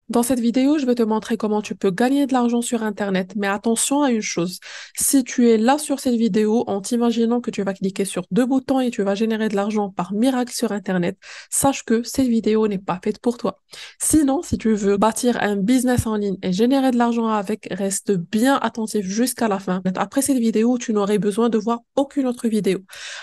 Dans cette vidéo, je vais te montrer comment tu peux gagner de l'argent sur Internet. Mais attention à une chose, si tu es là sur cette vidéo en t'imaginant que tu vas cliquer sur deux boutons et tu vas générer de l'argent par miracle sur Internet, sache que cette vidéo n'est pas faite pour toi. Sinon, si tu veux bâtir un business en ligne et générer de l'argent avec, reste bien attentif jusqu'à la fin. Après cette vidéo, tu n'aurais besoin de voir aucune autre vidéo.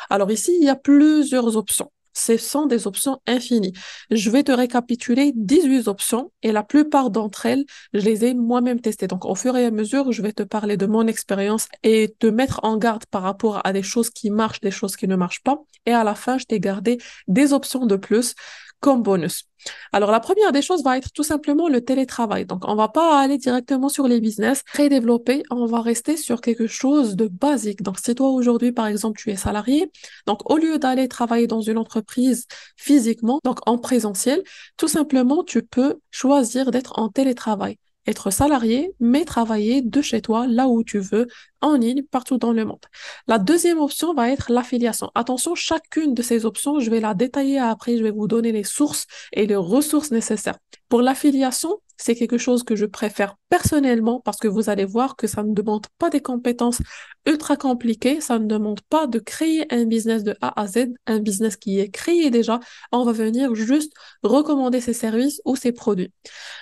Alors ici, il y a plusieurs options. Ce sont des options infinies. Je vais te récapituler 18 options et la plupart d'entre elles, je les ai moi-même testées. Donc, au fur et à mesure, je vais te parler de mon expérience et te mettre en garde par rapport à des choses qui marchent, des choses qui ne marchent pas. Et à la fin, je t'ai gardé des options de plus comme bonus. Alors, la première des choses va être tout simplement le télétravail. Donc, on va pas aller directement sur les business très développés, on va rester sur quelque chose de basique. Donc, si toi aujourd'hui, par exemple, tu es salarié, donc au lieu d'aller travailler dans une entreprise physiquement, donc en présentiel, tout simplement, tu peux choisir d'être en télétravail. Être salarié, mais travailler de chez toi, là où tu veux, en ligne, partout dans le monde. La deuxième option va être l'affiliation. Attention, chacune de ces options, je vais la détailler après, je vais vous donner les sources et les ressources nécessaires. Pour l'affiliation, c'est quelque chose que je préfère personnellement parce que vous allez voir que ça ne demande pas des compétences ultra compliquées, ça ne demande pas de créer un business de A à Z, un business qui est créé déjà. On va venir juste recommander ses services ou ses produits.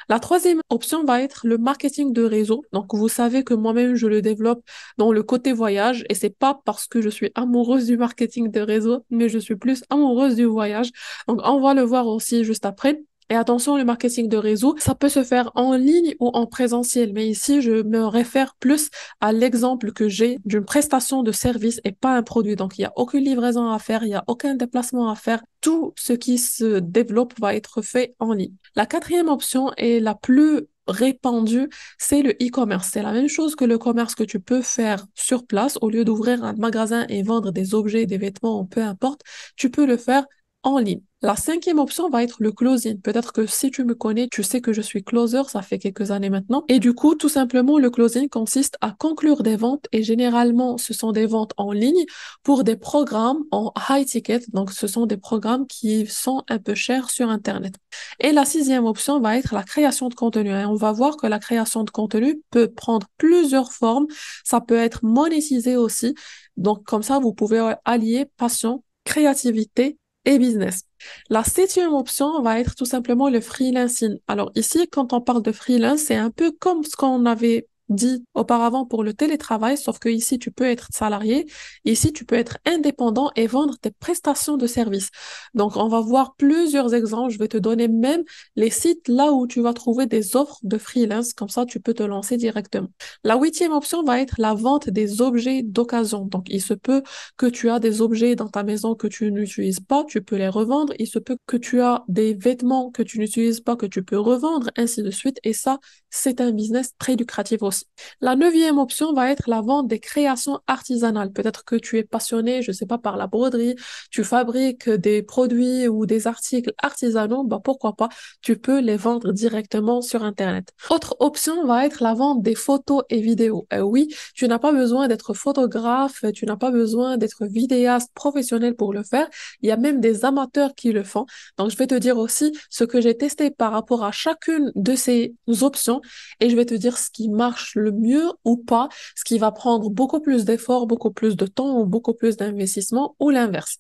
La troisième option va être le marketing de réseau. Donc, vous savez que moi-même, je le développe dans le côté voyage et c'est pas parce que je suis amoureuse du marketing de réseau, mais je suis plus amoureuse du voyage. Donc, on va le voir aussi juste après. Et attention, le marketing de réseau, ça peut se faire en ligne ou en présentiel. Mais ici, je me réfère plus à l'exemple que j'ai d'une prestation de service et pas un produit. Donc, il n'y a aucune livraison à faire, il n'y a aucun déplacement à faire. Tout ce qui se développe va être fait en ligne. La quatrième option est la plus répandue, c'est le e-commerce. C'est la même chose que le commerce que tu peux faire sur place. Au lieu d'ouvrir un magasin et vendre des objets, des vêtements, peu importe, tu peux le faire en ligne. La cinquième option va être le closing. Peut-être que si tu me connais, tu sais que je suis closer, ça fait quelques années maintenant. Et du coup, tout simplement, le closing consiste à conclure des ventes et généralement, ce sont des ventes en ligne pour des programmes en high ticket. Donc, ce sont des programmes qui sont un peu chers sur Internet. Et la sixième option va être la création de contenu. Et on va voir que la création de contenu peut prendre plusieurs formes. Ça peut être monétisé aussi. Donc, comme ça, vous pouvez allier passion, créativité et business. La septième option va être tout simplement le freelancing. Alors ici, quand on parle de freelance, c'est un peu comme ce qu'on avait dit auparavant pour le télétravail, sauf que ici, tu peux être salarié, ici, tu peux être indépendant et vendre tes prestations de services. Donc, on va voir plusieurs exemples. Je vais te donner même les sites là où tu vas trouver des offres de freelance. Comme ça, tu peux te lancer directement. La huitième option va être la vente des objets d'occasion. Donc, il se peut que tu as des objets dans ta maison que tu n'utilises pas, tu peux les revendre. Il se peut que tu as des vêtements que tu n'utilises pas, que tu peux revendre, ainsi de suite. Et ça, c'est un business très lucratif aussi. La neuvième option va être la vente des créations artisanales. Peut-être que tu es passionné, je sais pas, par la broderie, tu fabriques des produits ou des articles artisanaux, bah pourquoi pas, tu peux les vendre directement sur Internet. Autre option va être la vente des photos et vidéos. Oui, tu n'as pas besoin d'être photographe, tu n'as pas besoin d'être vidéaste professionnel pour le faire. Il y a même des amateurs qui le font. Donc, je vais te dire aussi ce que j'ai testé par rapport à chacune de ces options et je vais te dire ce qui marche le mieux ou pas, ce qui va prendre beaucoup plus d'efforts, beaucoup plus de temps ou beaucoup plus d'investissement ou l'inverse.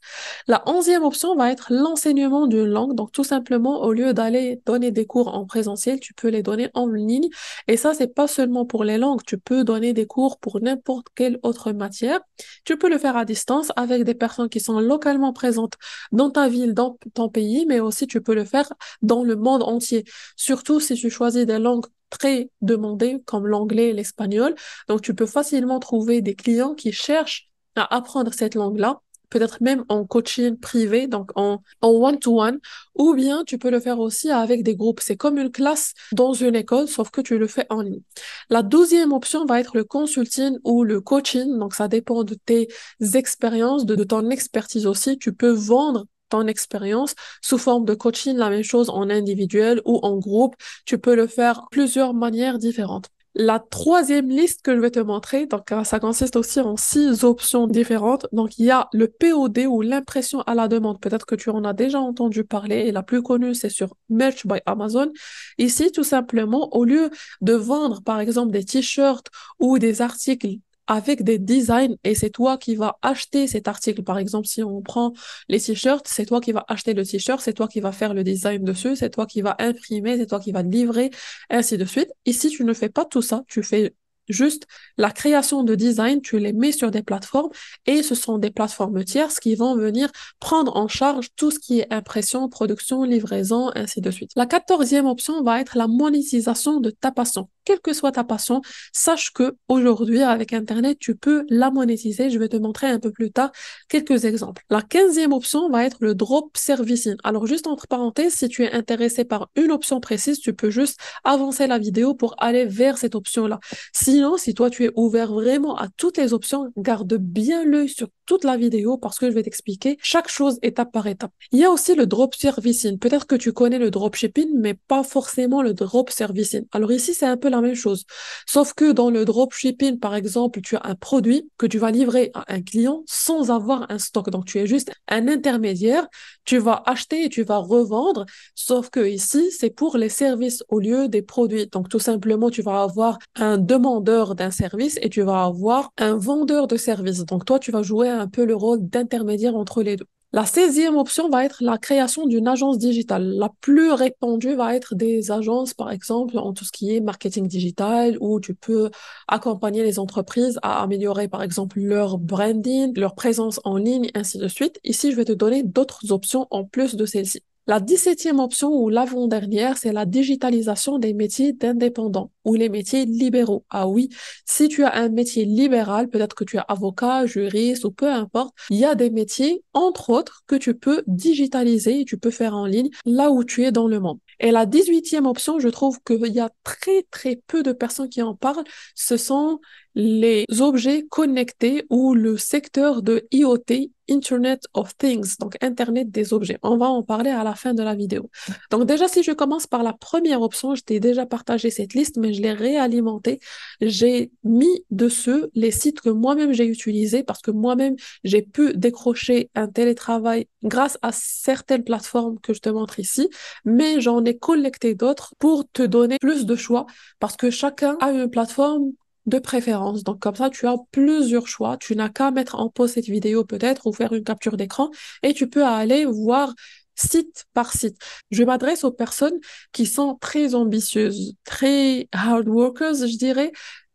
La onzième option va être l'enseignement d'une langue. Donc, tout simplement, au lieu d'aller donner des cours en présentiel, tu peux les donner en ligne. Et ça, c'est pas seulement pour les langues. Tu peux donner des cours pour n'importe quelle autre matière. Tu peux le faire à distance avec des personnes qui sont localement présentes dans ta ville, dans ton pays, mais aussi tu peux le faire dans le monde entier. Surtout si tu choisis des langues très demandées comme l'anglais et l'espagnol. Donc, tu peux facilement trouver des clients qui cherchent à apprendre cette langue-là, peut-être même en coaching privé, donc en one-to-one, ou bien tu peux le faire aussi avec des groupes. C'est comme une classe dans une école, sauf que tu le fais en ligne. La douzième option va être le consulting ou le coaching, donc ça dépend de tes expériences, de ton expertise aussi. Tu peux vendre ton expérience sous forme de coaching, la même chose en individuel ou en groupe. Tu peux le faire plusieurs manières différentes. La troisième liste que je vais te montrer, donc ça consiste aussi en 6 options différentes. Donc il y a le POD ou l'impression à la demande. Peut-être que tu en as déjà entendu parler et la plus connue c'est sur Merch by Amazon. Ici, tout simplement, au lieu de vendre par exemple des t-shirts ou des articles avec des designs et c'est toi qui vas acheter cet article. Par exemple, si on prend les t-shirts, c'est toi qui vas acheter le t-shirt, c'est toi qui vas faire le design dessus, c'est toi qui vas imprimer, c'est toi qui vas livrer ainsi de suite. Ici, tu ne fais pas tout ça, tu fais juste la création de design, tu les mets sur des plateformes et ce sont des plateformes tierces qui vont venir prendre en charge tout ce qui est impression, production, livraison, ainsi de suite. La 14e option va être la monétisation de ta passion. Quelle que soit ta passion, sache que aujourd'hui avec Internet, tu peux la monétiser. Je vais te montrer un peu plus tard quelques exemples. La 15e option va être le drop servicing. Alors juste entre parenthèses, si tu es intéressé par une option précise, tu peux juste avancer la vidéo pour aller vers cette option-là. Sinon, si toi tu es ouvert vraiment à toutes les options, garde bien l'œil sur toute la vidéo parce que je vais t'expliquer chaque chose étape par étape. Il y a aussi le drop servicing. Peut-être que tu connais le dropshipping, mais pas forcément le drop servicing. Alors ici, c'est un peu la même chose. Sauf que dans le dropshipping, par exemple, tu as un produit que tu vas livrer à un client sans avoir un stock. Donc, tu es juste un intermédiaire. Tu vas acheter et tu vas revendre. Sauf que ici, c'est pour les services au lieu des produits. Donc, tout simplement, tu vas avoir un demandeur d'un service et tu vas avoir un vendeur de service. Donc, toi, tu vas jouer un peu le rôle d'intermédiaire entre les deux. La 16e option va être la création d'une agence digitale. La plus répandue va être des agences, par exemple, en tout ce qui est marketing digital, où tu peux accompagner les entreprises à améliorer, par exemple, leur branding, leur présence en ligne, ainsi de suite. Ici, je vais te donner d'autres options en plus de celles-ci. La 17e option ou l'avant-dernière, c'est la digitalisation des métiers d'indépendants ou les métiers libéraux. Ah oui, si tu as un métier libéral, peut-être que tu es avocat, juriste ou peu importe, il y a des métiers, entre autres, que tu peux digitaliser et tu peux faire en ligne là où tu es dans le monde. Et la 18e option, je trouve qu'il y a très très peu de personnes qui en parlent, ce sont les objets connectés ou le secteur de IoT, Internet of Things, donc Internet des objets. On va en parler à la fin de la vidéo. Donc déjà, si je commence par la première option, je t'ai déjà partagé cette liste, mais je l'ai réalimentée. J'ai mis dessus les sites que moi-même j'ai utilisés parce que moi-même, j'ai pu décrocher un télétravail grâce à certaines plateformes que je te montre ici, mais j'en ai collecté d'autres pour te donner plus de choix parce que chacun a une plateforme de préférence. Donc comme ça, tu as plusieurs choix. Tu n'as qu'à mettre en pause cette vidéo peut-être ou faire une capture d'écran et tu peux aller voir site par site. Je m'adresse aux personnes qui sont très ambitieuses, très hard workers, je dirais.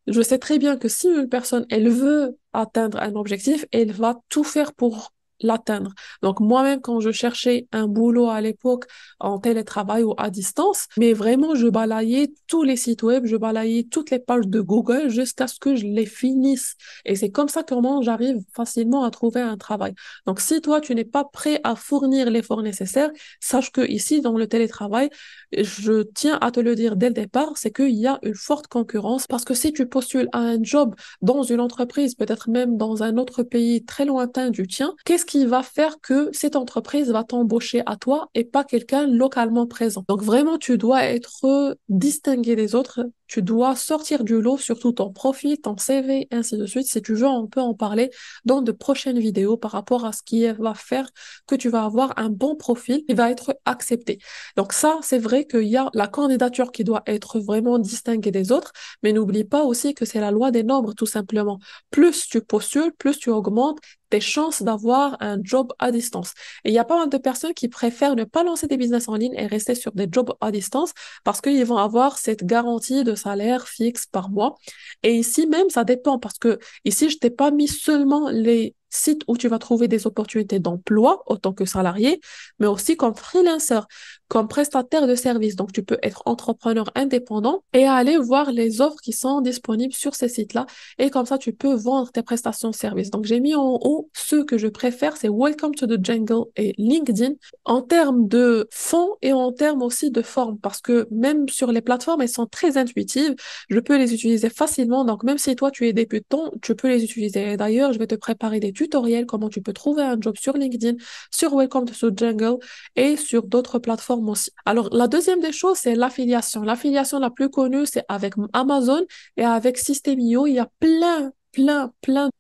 Je sais très bien que si une personne, elle veut atteindre un objectif, elle va tout faire pour l'atteindre. Donc moi-même, quand je cherchais un boulot à l'époque en télétravail ou à distance, mais vraiment, je balayais tous les sites web, je balayais toutes les pages de Google jusqu'à ce que je les finisse. Et c'est comme ça que moi, j'arrive facilement à trouver un travail. Donc si toi, tu n'es pas prêt à fournir l'effort nécessaire, sache que ici, dans le télétravail, je tiens à te le dire dès le départ, c'est qu'il y a une forte concurrence parce que si tu postules à un job dans une entreprise, peut-être même dans un autre pays très lointain du tien, qu'est-ce qui va faire que cette entreprise va t'embaucher à toi et pas quelqu'un localement présent? Donc vraiment, tu dois être distingué des autres. Tu dois sortir du lot, surtout ton profil, ton CV, ainsi de suite. Si tu veux, on peut en parler dans de prochaines vidéos par rapport à ce qui va faire que tu vas avoir un bon profil et va être accepté. Donc ça, c'est vrai qu'il y a la candidature qui doit être vraiment distinguée des autres, mais n'oublie pas aussi que c'est la loi des nombres, tout simplement. Plus tu postules, plus tu augmentes tes chances d'avoir un job à distance. Et il y a pas mal de personnes qui préfèrent ne pas lancer des business en ligne et rester sur des jobs à distance parce qu'ils vont avoir cette garantie de salaire fixe par mois. Et ici même, ça dépend parce que ici, je t'ai pas mis seulement les sites où tu vas trouver des opportunités d'emploi autant que salarié, mais aussi comme freelancer, comme prestataire de services. Donc, tu peux être entrepreneur indépendant et aller voir les offres qui sont disponibles sur ces sites-là. Et comme ça, tu peux vendre tes prestations de services. Donc, j'ai mis en haut ceux que je préfère, c'est Welcome to the Jungle et LinkedIn en termes de fond et en termes aussi de forme parce que même sur les plateformes, elles sont très intuitives. Je peux les utiliser facilement. Donc, même si toi, tu es débutant, tu peux les utiliser. Et d'ailleurs, je vais te préparer des tutoriels comment tu peux trouver un job sur LinkedIn, sur Welcome to the Jungle et sur d'autres plateformes plateformes aussi. Alors, la deuxième des choses, c'est l'affiliation. L'affiliation la plus connue, c'est avec Amazon et avec System.io. Il y a plein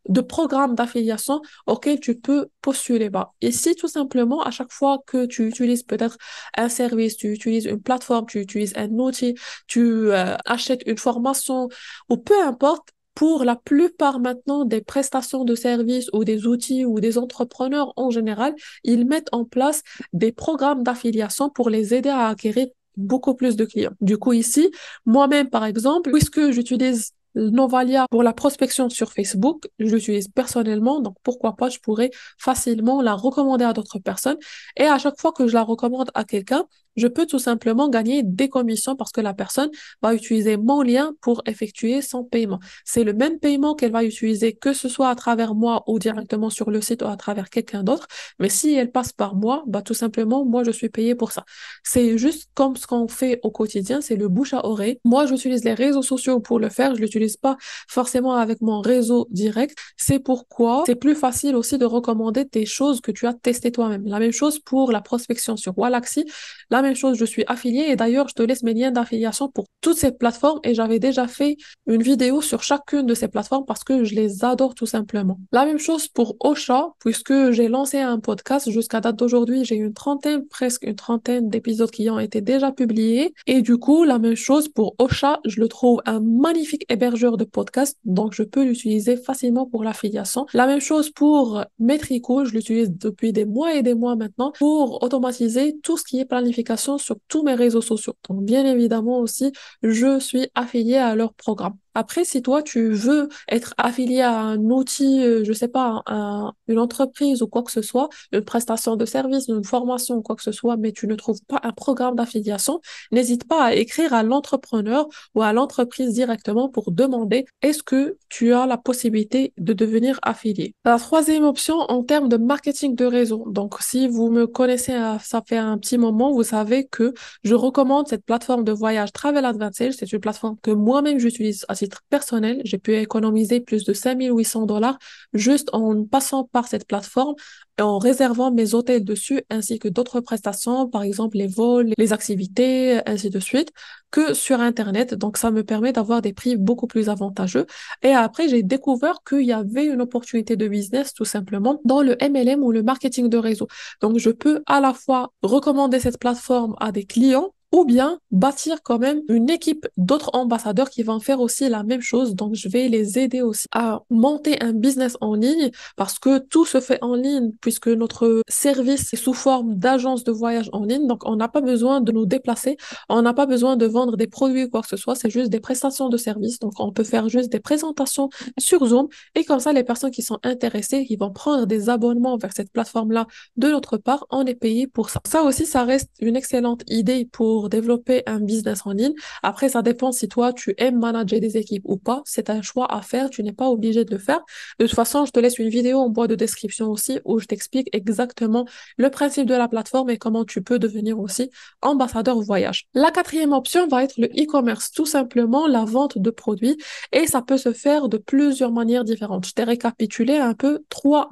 de programmes d'affiliation auxquels tu peux postuler. Bah, ici, tout simplement, à chaque fois que tu utilises peut-être un service, tu utilises une plateforme, tu utilises un outil, tu achètes une formation ou peu importe, pour la plupart maintenant des prestations de services ou des outils ou des entrepreneurs en général, ils mettent en place des programmes d'affiliation pour les aider à acquérir beaucoup plus de clients. Du coup, ici, moi-même, par exemple, puisque j'utilise Novalia pour la prospection sur Facebook, je l'utilise personnellement, donc pourquoi pas, je pourrais facilement la recommander à d'autres personnes. Et à chaque fois que je la recommande à quelqu'un, je peux tout simplement gagner des commissions parce que la personne va utiliser mon lien pour effectuer son paiement. C'est le même paiement qu'elle va utiliser, que ce soit à travers moi ou directement sur le site ou à travers quelqu'un d'autre. Mais si elle passe par moi, bah, tout simplement, moi, je suis payée pour ça. C'est juste comme ce qu'on fait au quotidien, c'est le bouche à oreille. Moi, j'utilise les réseaux sociaux pour le faire. Je l'utilise pas forcément avec mon réseau direct. C'est pourquoi c'est plus facile aussi de recommander des choses que tu as testées toi-même. La même chose pour la prospection sur Wallaxy. La même chose, je suis affiliée et d'ailleurs, je te laisse mes liens d'affiliation pour toutes ces plateformes et j'avais déjà fait une vidéo sur chacune de ces plateformes parce que je les adore tout simplement. La même chose pour Ocha, puisque j'ai lancé un podcast jusqu'à date d'aujourd'hui, j'ai une trentaine, presque une trentaine d'épisodes qui ont été déjà publiés et du coup, la même chose pour Ocha, je le trouve un magnifique hébergeur de podcasts, donc je peux l'utiliser facilement pour l'affiliation. La même chose pour Metrico, je l'utilise depuis des mois et des mois maintenant pour automatiser tout ce qui est planification sur tous mes réseaux sociaux. Donc bien évidemment aussi, je suis affiliée à leur programme. Après, si toi, tu veux être affilié à un outil, je sais pas, à une entreprise ou quoi que ce soit, une prestation de service, une formation ou quoi que ce soit, mais tu ne trouves pas un programme d'affiliation, n'hésite pas à écrire à l'entrepreneur ou à l'entreprise directement pour demander est-ce que tu as la possibilité de devenir affilié. La troisième option en termes de marketing de réseau. Donc, si vous me connaissez, ça fait un petit moment, vous savez que je recommande cette plateforme de voyage Travel Advantage. C'est une plateforme que moi-même j'utilise à titre personnel. J'ai pu économiser plus de 5 800 $ juste en passant par cette plateforme et en réservant mes hôtels dessus, ainsi que d'autres prestations, par exemple les vols, les activités, ainsi de suite, que sur Internet. Donc, ça me permet d'avoir des prix beaucoup plus avantageux. Et après, j'ai découvert qu'il y avait une opportunité de business, tout simplement, dans le MLM ou le marketing de réseau. Donc, je peux à la fois recommander cette plateforme à des clients ou bien bâtir quand même une équipe d'autres ambassadeurs qui vont faire aussi la même chose. Donc, je vais les aider aussi à monter un business en ligne parce que tout se fait en ligne puisque notre service est sous forme d'agence de voyage en ligne. Donc, on n'a pas besoin de nous déplacer. On n'a pas besoin de vendre des produits ou quoi que ce soit. C'est juste des prestations de services. Donc, on peut faire juste des présentations sur Zoom et comme ça, les personnes qui sont intéressées, qui vont prendre des abonnements vers cette plateforme-là de notre part, on est payé pour ça. Ça aussi, ça reste une excellente idée pour développer un business en ligne. Après, ça dépend si toi, tu aimes manager des équipes ou pas. C'est un choix à faire. Tu n'es pas obligé de le faire. De toute façon, je te laisse une vidéo en bois de description aussi où je t'explique exactement le principe de la plateforme et comment tu peux devenir aussi ambassadeur voyage. La quatrième option va être le e-commerce, tout simplement la vente de produits et ça peut se faire de plusieurs manières différentes. Je t'ai récapitulé un peu trois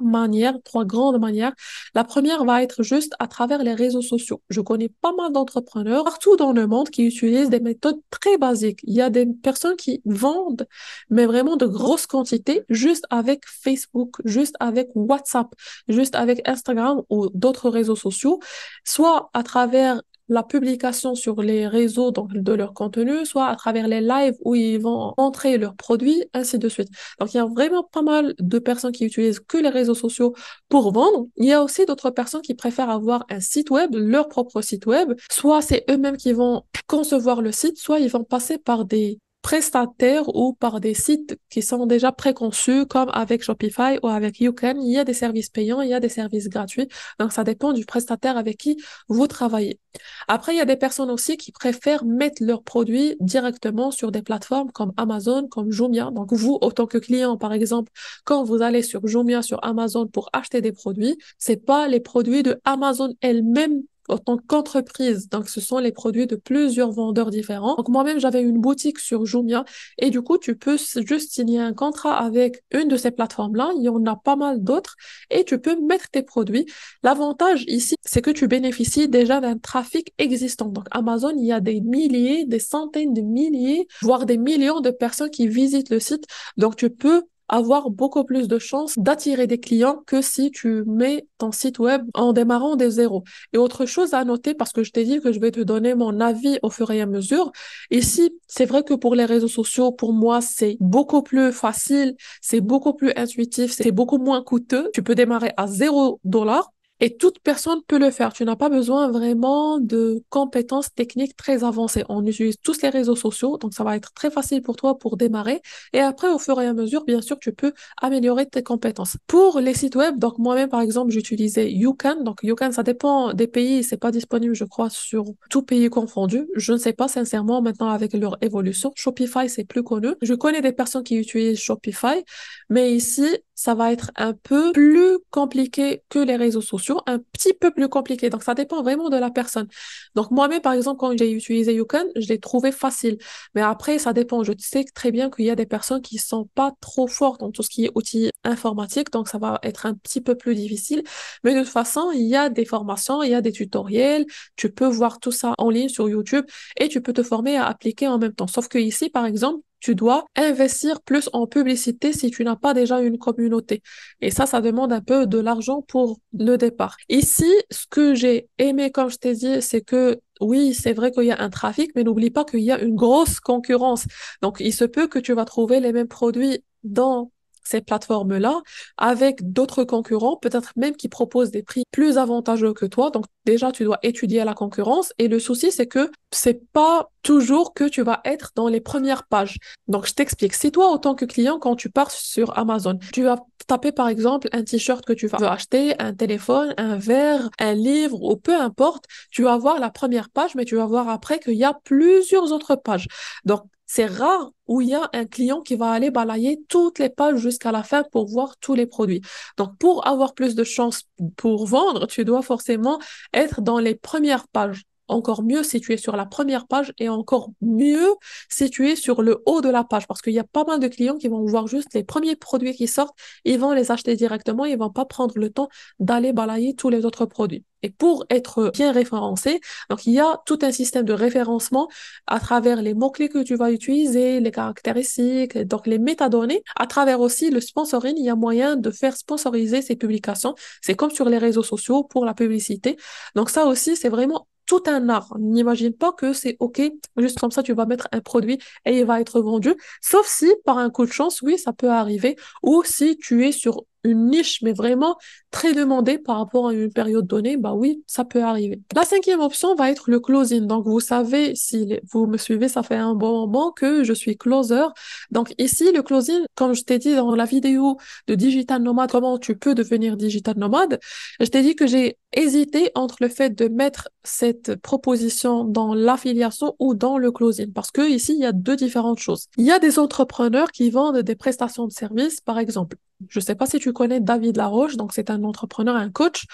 grandes manières. La première va être juste à travers les réseaux sociaux. Je connais pas mal d'entrepreneurs partout dans le monde qui utilisent des méthodes très basiques. Il y a des personnes qui vendent, mais vraiment de grosses quantités, juste avec Facebook, juste avec WhatsApp, juste avec Instagram ou d'autres réseaux sociaux, soit à travers la publication sur les réseaux donc de leur contenu, soit à travers les lives où ils vont montrer leurs produits, ainsi de suite. Donc, il y a vraiment pas mal de personnes qui utilisent que les réseaux sociaux pour vendre. Il y a aussi d'autres personnes qui préfèrent avoir un site web, leur propre site web. Soit c'est eux-mêmes qui vont concevoir le site, soit ils vont passer par des prestataires ou par des sites qui sont déjà préconçus, comme avec Shopify ou avec YouCan. Il y a des services payants, il y a des services gratuits. Donc, ça dépend du prestataire avec qui vous travaillez. Après, il y a des personnes aussi qui préfèrent mettre leurs produits directement sur des plateformes comme Amazon, comme Jumia. Donc, vous, autant que client, par exemple, quand vous allez sur Jumia, sur Amazon pour acheter des produits, c'est pas les produits de Amazon elle-même en tant qu'entreprise. Donc, ce sont les produits de plusieurs vendeurs différents. Donc, moi-même, j'avais une boutique sur Jumia et du coup, tu peux juste signer un contrat avec une de ces plateformes-là. Il y en a pas mal d'autres et tu peux mettre tes produits. L'avantage ici, c'est que tu bénéficies déjà d'un trafic existant. Donc, Amazon, il y a des milliers, des centaines de milliers, voire des millions de personnes qui visitent le site. Donc, tu peux avoir beaucoup plus de chances d'attirer des clients que si tu mets ton site web en démarrant des zéros. Et autre chose à noter, parce que je t'ai dit que je vais te donner mon avis au fur et à mesure. Ici, c'est vrai que pour les réseaux sociaux, pour moi, c'est beaucoup plus facile, c'est beaucoup plus intuitif, c'est beaucoup moins coûteux. Tu peux démarrer à 0 $ et toute personne peut le faire. Tu n'as pas besoin vraiment de compétences techniques très avancées. On utilise tous les réseaux sociaux, donc ça va être très facile pour toi pour démarrer. Et après, au fur et à mesure, bien sûr, tu peux améliorer tes compétences. Pour les sites web, donc moi-même, par exemple, j'utilisais YouCan. Donc YouCan, ça dépend des pays. C'est pas disponible, je crois, sur tout pays confondu. Je ne sais pas sincèrement maintenant avec leur évolution. Shopify, c'est plus connu. Je connais des personnes qui utilisent Shopify, mais ici, ça va être un peu plus compliqué que les réseaux sociaux, un petit peu plus compliqué. Donc, ça dépend vraiment de la personne. Donc, moi-même, par exemple, quand j'ai utilisé YouCan, je l'ai trouvé facile. Mais après, ça dépend. Je sais très bien qu'il y a des personnes qui sont pas trop fortes dans tout ce qui est outils informatiques, donc ça va être un petit peu plus difficile. Mais de toute façon, il y a des formations, il y a des tutoriels. Tu peux voir tout ça en ligne sur YouTube et tu peux te former à appliquer en même temps. Sauf que ici, par exemple, tu dois investir plus en publicité si tu n'as pas déjà une communauté. Et ça demande un peu de l'argent pour le départ. Ici, ce que j'ai aimé, comme je t'ai dit, c'est que oui, c'est vrai qu'il y a un trafic, mais n'oublie pas qu'il y a une grosse concurrence. Donc, il se peut que tu vas trouver les mêmes produits dans ces plateformes-là avec d'autres concurrents, peut-être même qui proposent des prix plus avantageux que toi. Donc, déjà, tu dois étudier la concurrence. Et le souci, c'est que c'est pas toujours que tu vas être dans les premières pages. Donc, je t'explique. Si toi, en tant que client, quand tu pars sur Amazon, tu vas taper par exemple un t-shirt que tu veux acheter, un téléphone, un verre, un livre ou peu importe, tu vas voir la première page, mais tu vas voir après qu'il y a plusieurs autres pages. Donc, c'est rare où il y a un client qui va aller balayer toutes les pages jusqu'à la fin pour voir tous les produits. Donc, pour avoir plus de chances pour vendre, tu dois forcément être dans les premières pages. Encore mieux si tu es sur la première page et encore mieux si tu es sur le haut de la page parce qu'il y a pas mal de clients qui vont voir juste les premiers produits qui sortent, ils vont les acheter directement, ils vont pas prendre le temps d'aller balayer tous les autres produits. Et pour être bien référencé, donc il y a tout un système de référencement à travers les mots-clés que tu vas utiliser, les caractéristiques, donc les métadonnées. À travers aussi le sponsoring, il y a moyen de faire sponsoriser ces publications. C'est comme sur les réseaux sociaux pour la publicité. Donc ça aussi, c'est vraiment tout un art. N'imagine pas que c'est OK, juste comme ça, tu vas mettre un produit et il va être vendu. Sauf si, par un coup de chance, oui, ça peut arriver. Ou si tu es sur une niche, mais vraiment très demandée par rapport à une période donnée, bah oui, ça peut arriver. La cinquième option va être le closing. Donc, vous savez, si vous me suivez, ça fait un bon moment que je suis closer. Donc, ici, le closing, comme je t'ai dit dans la vidéo de Digital Nomade, comment tu peux devenir digital nomade, je t'ai dit que j'ai hésité entre le fait de mettre cette proposition dans l'affiliation ou dans le closing. Parce que ici, il y a deux différentes choses. Il y a des entrepreneurs qui vendent des prestations de services, par exemple. Je ne sais pas si tu connais David Laroche, donc c'est un entrepreneur, un coach,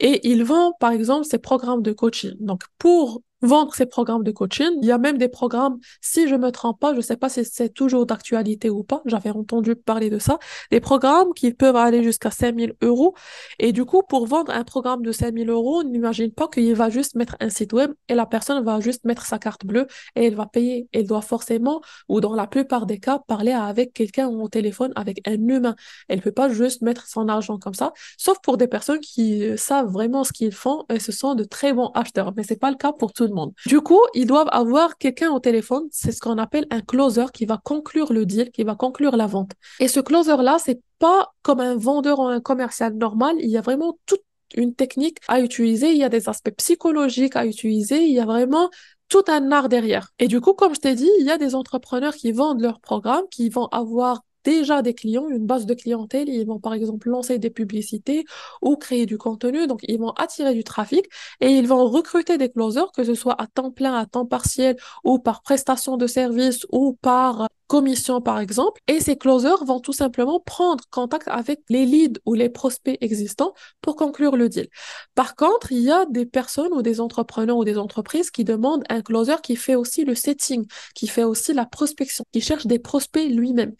et il vend, par exemple, ses programmes de coaching. Donc, pour vendre ses programmes de coaching, il y a même des programmes, si je me trompe pas, je ne sais pas si c'est toujours d'actualité ou pas, j'avais entendu parler de ça, des programmes qui peuvent aller jusqu'à 5 000 €. Et du coup, pour vendre un programme de 5 000 €, n'imagine pas qu'il va juste mettre un site web et la personne va juste mettre sa carte bleue et elle va payer. Elle doit forcément, ou dans la plupart des cas, parler avec quelqu'un au téléphone, avec un humain. Elle peut pas juste mettre son argent comme ça, sauf pour des personnes qui savent vraiment ce qu'ils font et ce sont de très bons acheteurs. Mais c'est pas le cas pour tout le monde. Du coup, ils doivent avoir quelqu'un au téléphone. C'est ce qu'on appelle un closer qui va conclure le deal, qui va conclure la vente. Et ce closer-là, c'est pas comme un vendeur ou un commercial normal. Il y a vraiment toute une technique à utiliser. Il y a des aspects psychologiques à utiliser. Il y a vraiment tout un art derrière. Et du coup, comme je t'ai dit, il y a des entrepreneurs qui vendent leurs programmes, qui vont avoir déjà des clients, une base de clientèle, ils vont par exemple lancer des publicités ou créer du contenu, donc ils vont attirer du trafic et ils vont recruter des closers, que ce soit à temps plein, à temps partiel ou par prestation de service ou par commission, par exemple, et ces closers vont tout simplement prendre contact avec les leads ou les prospects existants pour conclure le deal. Par contre, il y a des personnes ou des entrepreneurs ou des entreprises qui demandent un closer qui fait aussi le setting, qui fait aussi la prospection, qui cherche des prospects lui-même.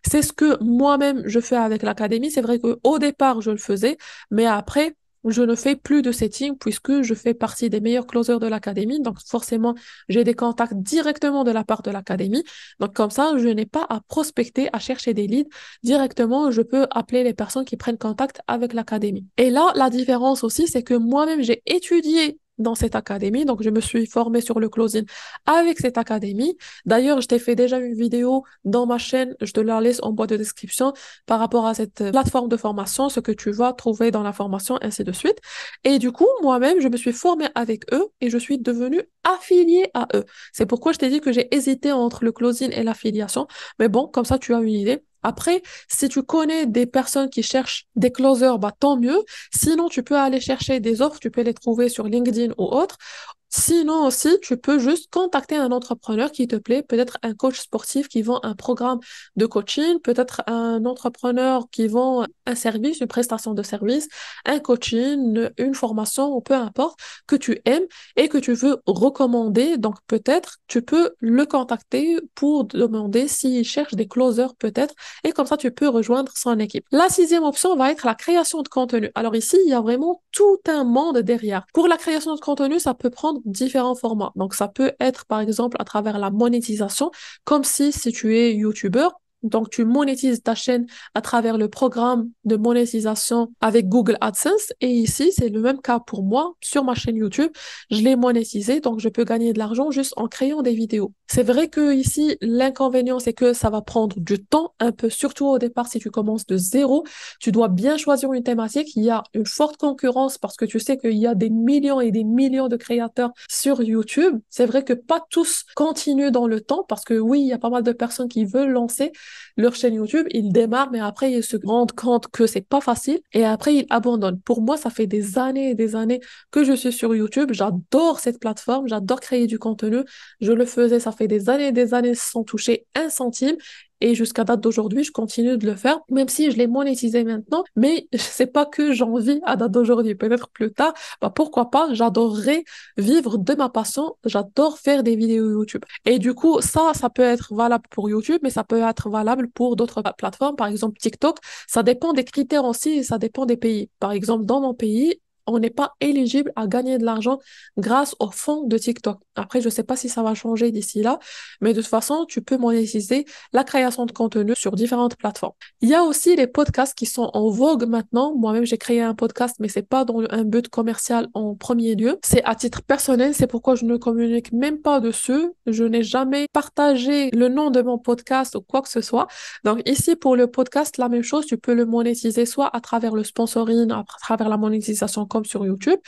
C'est ce que moi-même je fais avec l'académie. C'est vrai qu'au départ, je le faisais, mais après, je ne fais plus de setting puisque je fais partie des meilleurs closers de l'académie. Donc, forcément, j'ai des contacts directement de la part de l'académie. Donc, comme ça, je n'ai pas à prospecter, à chercher des leads. Directement, je peux appeler les personnes qui prennent contact avec l'académie. Et là, la différence aussi, c'est que moi-même, j'ai étudié dans cette académie. Donc, je me suis formée sur le closing avec cette académie. D'ailleurs, je t'ai fait déjà une vidéo dans ma chaîne. Je te la laisse en boîte de description par rapport à cette plateforme de formation, ce que tu vas trouver dans la formation, ainsi de suite. Et du coup, moi-même, je me suis formée avec eux et je suis devenue affiliée à eux. C'est pourquoi je t'ai dit que j'ai hésité entre le closing et l'affiliation. Mais bon, comme ça, tu as une idée. Après, si tu connais des personnes qui cherchent des closers, bah, tant mieux. Sinon, tu peux aller chercher des offres, tu peux les trouver sur LinkedIn ou autre. Sinon aussi, tu peux juste contacter un entrepreneur qui te plaît, peut-être un coach sportif qui vend un programme de coaching, peut-être un entrepreneur qui vend un service, une prestation de service, un coaching, une formation, ou peu importe, que tu aimes et que tu veux recommander. Donc peut-être tu peux le contacter pour demander s'il cherche des closers peut-être, et comme ça tu peux rejoindre son équipe. La sixième option va être la création de contenu. Alors ici, il y a vraiment tout un monde derrière. Pour la création de contenu, ça peut prendre différents formats. Donc, ça peut être, par exemple, à travers la monétisation, comme si tu es YouTuber, donc tu monétises ta chaîne à travers le programme de monétisation avec Google AdSense. Et ici, c'est le même cas pour moi. Sur ma chaîne YouTube, je l'ai monétisé, donc je peux gagner de l'argent juste en créant des vidéos. C'est vrai que ici, l'inconvénient, c'est que ça va prendre du temps, un peu, surtout au départ, si tu commences de zéro. Tu dois bien choisir une thématique. Il y a une forte concurrence parce que tu sais qu'il y a des millions et des millions de créateurs sur YouTube. C'est vrai que pas tous continuent dans le temps parce que oui, il y a pas mal de personnes qui veulent lancer leur chaîne YouTube. Ils démarrent, mais après, ils se rendent compte que c'est pas facile et après, ils abandonnent. Pour moi, ça fait des années et des années que je suis sur YouTube. J'adore cette plateforme. J'adore créer du contenu. Je le faisais, ça fait des années et des années sans toucher un centime. Et jusqu'à date d'aujourd'hui, je continue de le faire, même si je l'ai monétisé maintenant. Mais c'est pas que j'en vis à date d'aujourd'hui. Peut-être plus tard, bah pourquoi pas, j'adorerais vivre de ma passion. J'adore faire des vidéos YouTube. Et du coup, ça peut être valable pour YouTube, mais ça peut être valable pour d'autres plateformes, par exemple TikTok. Ça dépend des critères aussi et ça dépend des pays. Par exemple, dans mon pays, on n'est pas éligible à gagner de l'argent grâce au fonds de TikTok. Après, je ne sais pas si ça va changer d'ici là, mais de toute façon, tu peux monétiser la création de contenu sur différentes plateformes. Il y a aussi les podcasts qui sont en vogue maintenant. Moi-même, j'ai créé un podcast, mais c'est pas dans un but commercial en premier lieu. C'est à titre personnel, c'est pourquoi je ne communique même pas dessus. Je n'ai jamais partagé le nom de mon podcast ou quoi que ce soit. Donc ici, pour le podcast, la même chose, tu peux le monétiser soit à travers le sponsoring, à travers la monétisation comme sur YouTube.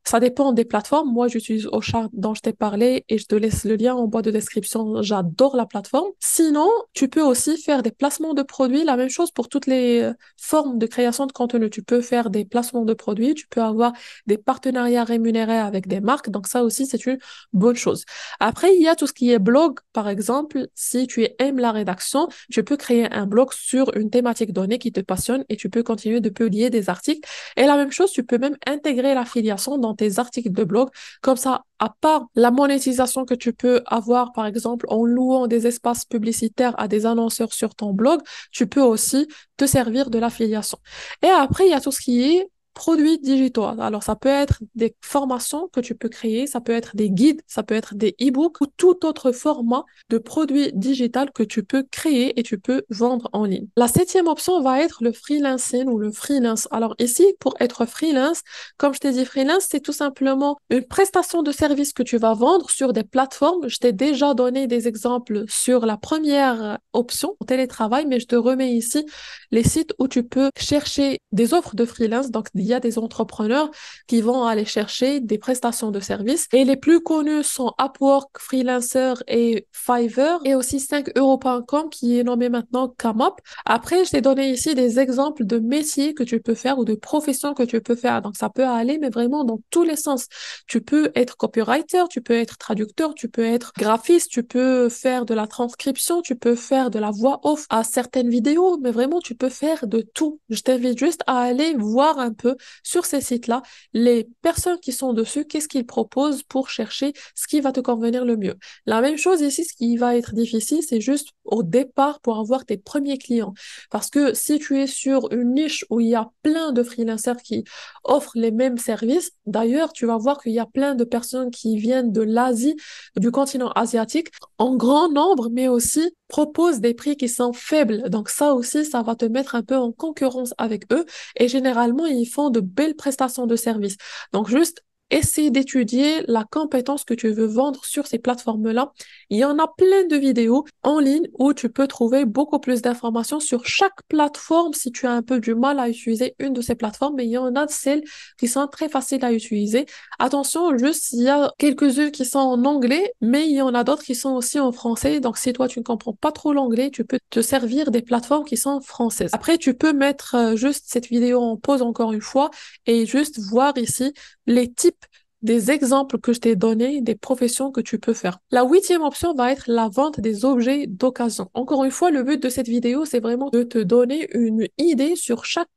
Ça dépend des plateformes. Moi, j'utilise Ocha dont je t'ai parlé et je te laisse le lien en boîte de description. J'adore la plateforme. Sinon, tu peux aussi faire des placements de produits. La même chose pour toutes les formes de création de contenu. Tu peux faire des placements de produits. Tu peux avoir des partenariats rémunérés avec des marques. Donc ça aussi, c'est une bonne chose. Après, il y a tout ce qui est blog. Par exemple, si tu aimes la rédaction, tu peux créer un blog sur une thématique donnée qui te passionne et tu peux continuer de publier des articles. Et la même chose, tu peux même intégrer l'affiliation dans tes articles de blog. Comme ça, à part la monétisation que tu peux avoir, par exemple, en louant des espaces publicitaires à des annonceurs sur ton blog, tu peux aussi te servir de l'affiliation. Et après, il y a tout ce qui est produits digitaux. Alors, ça peut être des formations que tu peux créer, ça peut être des guides, ça peut être des e-books ou tout autre format de produit digital que tu peux créer et tu peux vendre en ligne. La septième option va être le freelancing ou le freelance. Alors ici, pour être freelance, comme je t'ai dit, freelance, c'est tout simplement une prestation de service que tu vas vendre sur des plateformes. Je t'ai déjà donné des exemples sur la première option, télétravail, mais je te remets ici les sites où tu peux chercher des offres de freelance, donc il y a des entrepreneurs qui vont aller chercher des prestations de services. Et les plus connus sont Upwork, Freelancer et Fiverr, et aussi 5euros.com qui est nommé maintenant Camap. Après, je t'ai donné ici des exemples de métiers que tu peux faire ou de professions que tu peux faire. Donc, ça peut aller, mais vraiment dans tous les sens. Tu peux être copywriter, tu peux être traducteur, tu peux être graphiste, tu peux faire de la transcription, tu peux faire de la voix off à certaines vidéos, mais vraiment, tu peux faire de tout. Je t'invite juste à aller voir un peu sur ces sites-là les personnes qui sont dessus, qu'est-ce qu'ils proposent pour chercher ce qui va te convenir le mieux. La même chose ici, ce qui va être difficile, c'est juste au départ pour avoir tes premiers clients. Parce que si tu es sur une niche où il y a plein de freelancers qui offrent les mêmes services, d'ailleurs, tu vas voir qu'il y a plein de personnes qui viennent de l'Asie, du continent asiatique, en grand nombre, mais aussi proposent des prix qui sont faibles. Donc ça aussi, ça va te mettre un peu en concurrence avec eux. Et généralement, ils font de belles prestations de services. Donc juste essaie d'étudier la compétence que tu veux vendre sur ces plateformes-là. Il y en a plein de vidéos en ligne où tu peux trouver beaucoup plus d'informations sur chaque plateforme si tu as un peu du mal à utiliser une de ces plateformes, mais il y en a celles qui sont très faciles à utiliser. Attention, juste, il y a quelques-unes qui sont en anglais, mais il y en a d'autres qui sont aussi en français. Donc, si toi, tu ne comprends pas trop l'anglais, tu peux te servir des plateformes qui sont françaises. Après, tu peux mettre juste cette vidéo en pause encore une fois et juste voir ici les types des exemples que je t'ai donnés, des professions que tu peux faire. La huitième option va être la vente des objets d'occasion. Encore une fois, le but de cette vidéo, c'est vraiment de te donner une idée sur chacune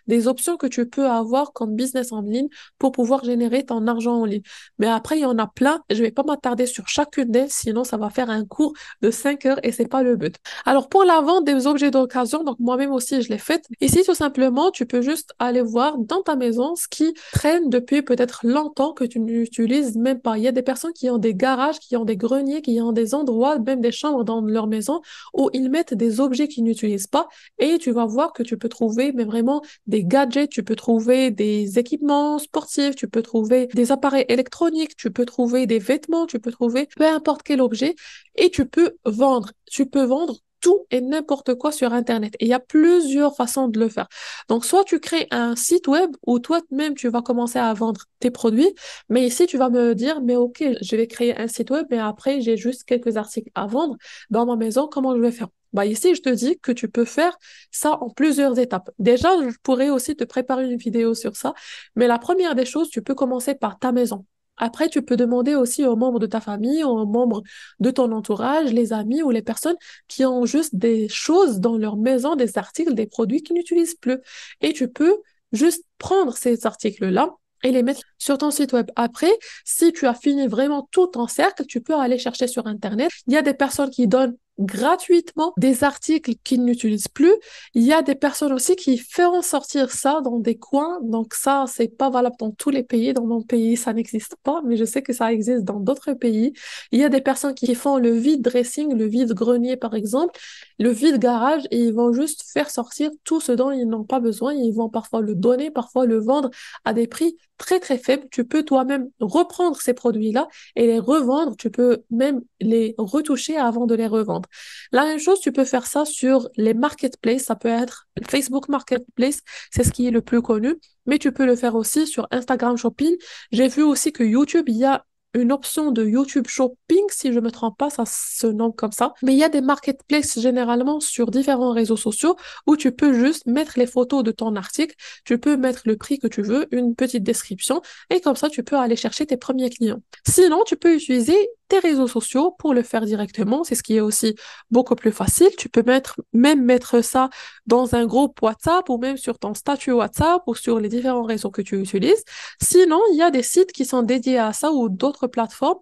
des options que tu peux avoir comme business en ligne pour pouvoir générer ton argent en ligne. Mais après, il y en a plein. Je vais pas m'attarder sur chacune d'elles, sinon ça va faire un cours de 5 heures et c'est pas le but. Alors, pour la vente des objets d'occasion, donc moi-même aussi, je l'ai faite. Ici, tout simplement, tu peux juste aller voir dans ta maison ce qui traîne depuis peut-être longtemps que tu n'utilises même pas. Il y a des personnes qui ont des garages, qui ont des greniers, qui ont des endroits, même des chambres dans leur maison où ils mettent des objets qu'ils n'utilisent pas et tu vas voir que tu peux trouver mais vraiment des gadgets, tu peux trouver des équipements sportifs, tu peux trouver des appareils électroniques, tu peux trouver des vêtements, tu peux trouver peu importe quel objet et tu peux vendre. Tu peux vendre tout et n'importe quoi sur Internet. Et il y a plusieurs façons de le faire. Donc, soit tu crées un site web où toi-même, tu vas commencer à vendre tes produits, mais ici, tu vas me dire, mais ok, je vais créer un site web, mais après, j'ai juste quelques articles à vendre dans ma maison, comment je vais faire? Bah ici, je te dis que tu peux faire ça en plusieurs étapes. Déjà, je pourrais aussi te préparer une vidéo sur ça, mais la première des choses, tu peux commencer par ta maison. Après, tu peux demander aussi aux membres de ta famille, aux membres de ton entourage, les amis ou les personnes qui ont juste des choses dans leur maison, des articles, des produits qu'ils n'utilisent plus. Et tu peux juste prendre ces articles-là et les mettre sur ton site web. Après, si tu as fini vraiment tout ton cercle, tu peux aller chercher sur Internet. Il y a des personnes qui donnent gratuitement des articles qu'ils n'utilisent plus. Il y a des personnes aussi qui feront sortir ça dans des coins. Donc ça, c'est pas valable dans tous les pays. Dans mon pays, ça n'existe pas, mais je sais que ça existe dans d'autres pays. Il y a des personnes qui font le vide dressing, le vide grenier par exemple, le vide garage et ils vont juste faire sortir tout ce dont ils n'ont pas besoin. Ils vont parfois le donner, parfois le vendre à des prix très très faibles. Tu peux toi-même reprendre ces produits-là et les revendre. Tu peux même les retoucher avant de les revendre. La même chose, tu peux faire ça sur les marketplaces. Ça peut être Facebook Marketplace, c'est ce qui est le plus connu, mais tu peux le faire aussi sur Instagram Shopping. J'ai vu aussi que YouTube, il y a une option de YouTube Shopping, si je me trompe pas, ça se nomme comme ça. Mais il y a des marketplaces généralement sur différents réseaux sociaux où tu peux juste mettre les photos de ton article, tu peux mettre le prix que tu veux, une petite description, et comme ça, tu peux aller chercher tes premiers clients. Sinon, tu peux utiliser tes réseaux sociaux pour le faire directement. C'est ce qui est aussi beaucoup plus facile. Tu peux même mettre ça dans un groupe WhatsApp ou même sur ton statut WhatsApp ou sur les différents réseaux que tu utilises. Sinon, il y a des sites qui sont dédiés à ça ou d'autres plateformes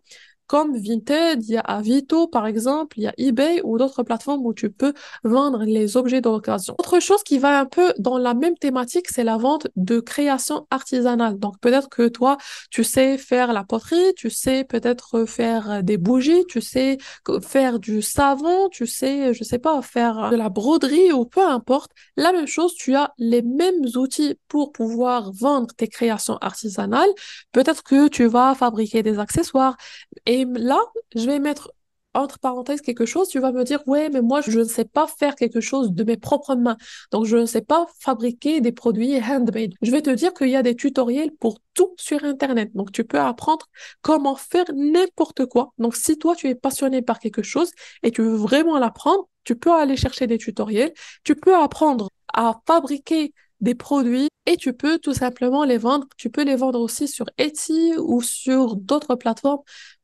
comme Vinted, il y a Avito par exemple, il y a eBay ou d'autres plateformes où tu peux vendre les objets d'occasion. Autre chose qui va un peu dans la même thématique, c'est la vente de créations artisanales. Donc peut-être que toi, tu sais faire la poterie, tu sais peut-être faire des bougies, tu sais faire du savon, tu sais, je sais pas, faire de la broderie ou peu importe. La même chose, tu as les mêmes outils pour pouvoir vendre tes créations artisanales. Peut-être que tu vas fabriquer des accessoires. Et là, je vais mettre entre parenthèses quelque chose, tu vas me dire, ouais, mais moi, je ne sais pas faire quelque chose de mes propres mains. Donc, je ne sais pas fabriquer des produits handmade. Je vais te dire qu'il y a des tutoriels pour tout sur Internet. Donc, tu peux apprendre comment faire n'importe quoi. Donc, si toi, tu es passionné par quelque chose et tu veux vraiment l'apprendre, tu peux aller chercher des tutoriels, tu peux apprendre à fabriquer des produits et tu peux tout simplement les vendre. Tu peux les vendre aussi sur Etsy ou sur d'autres plateformes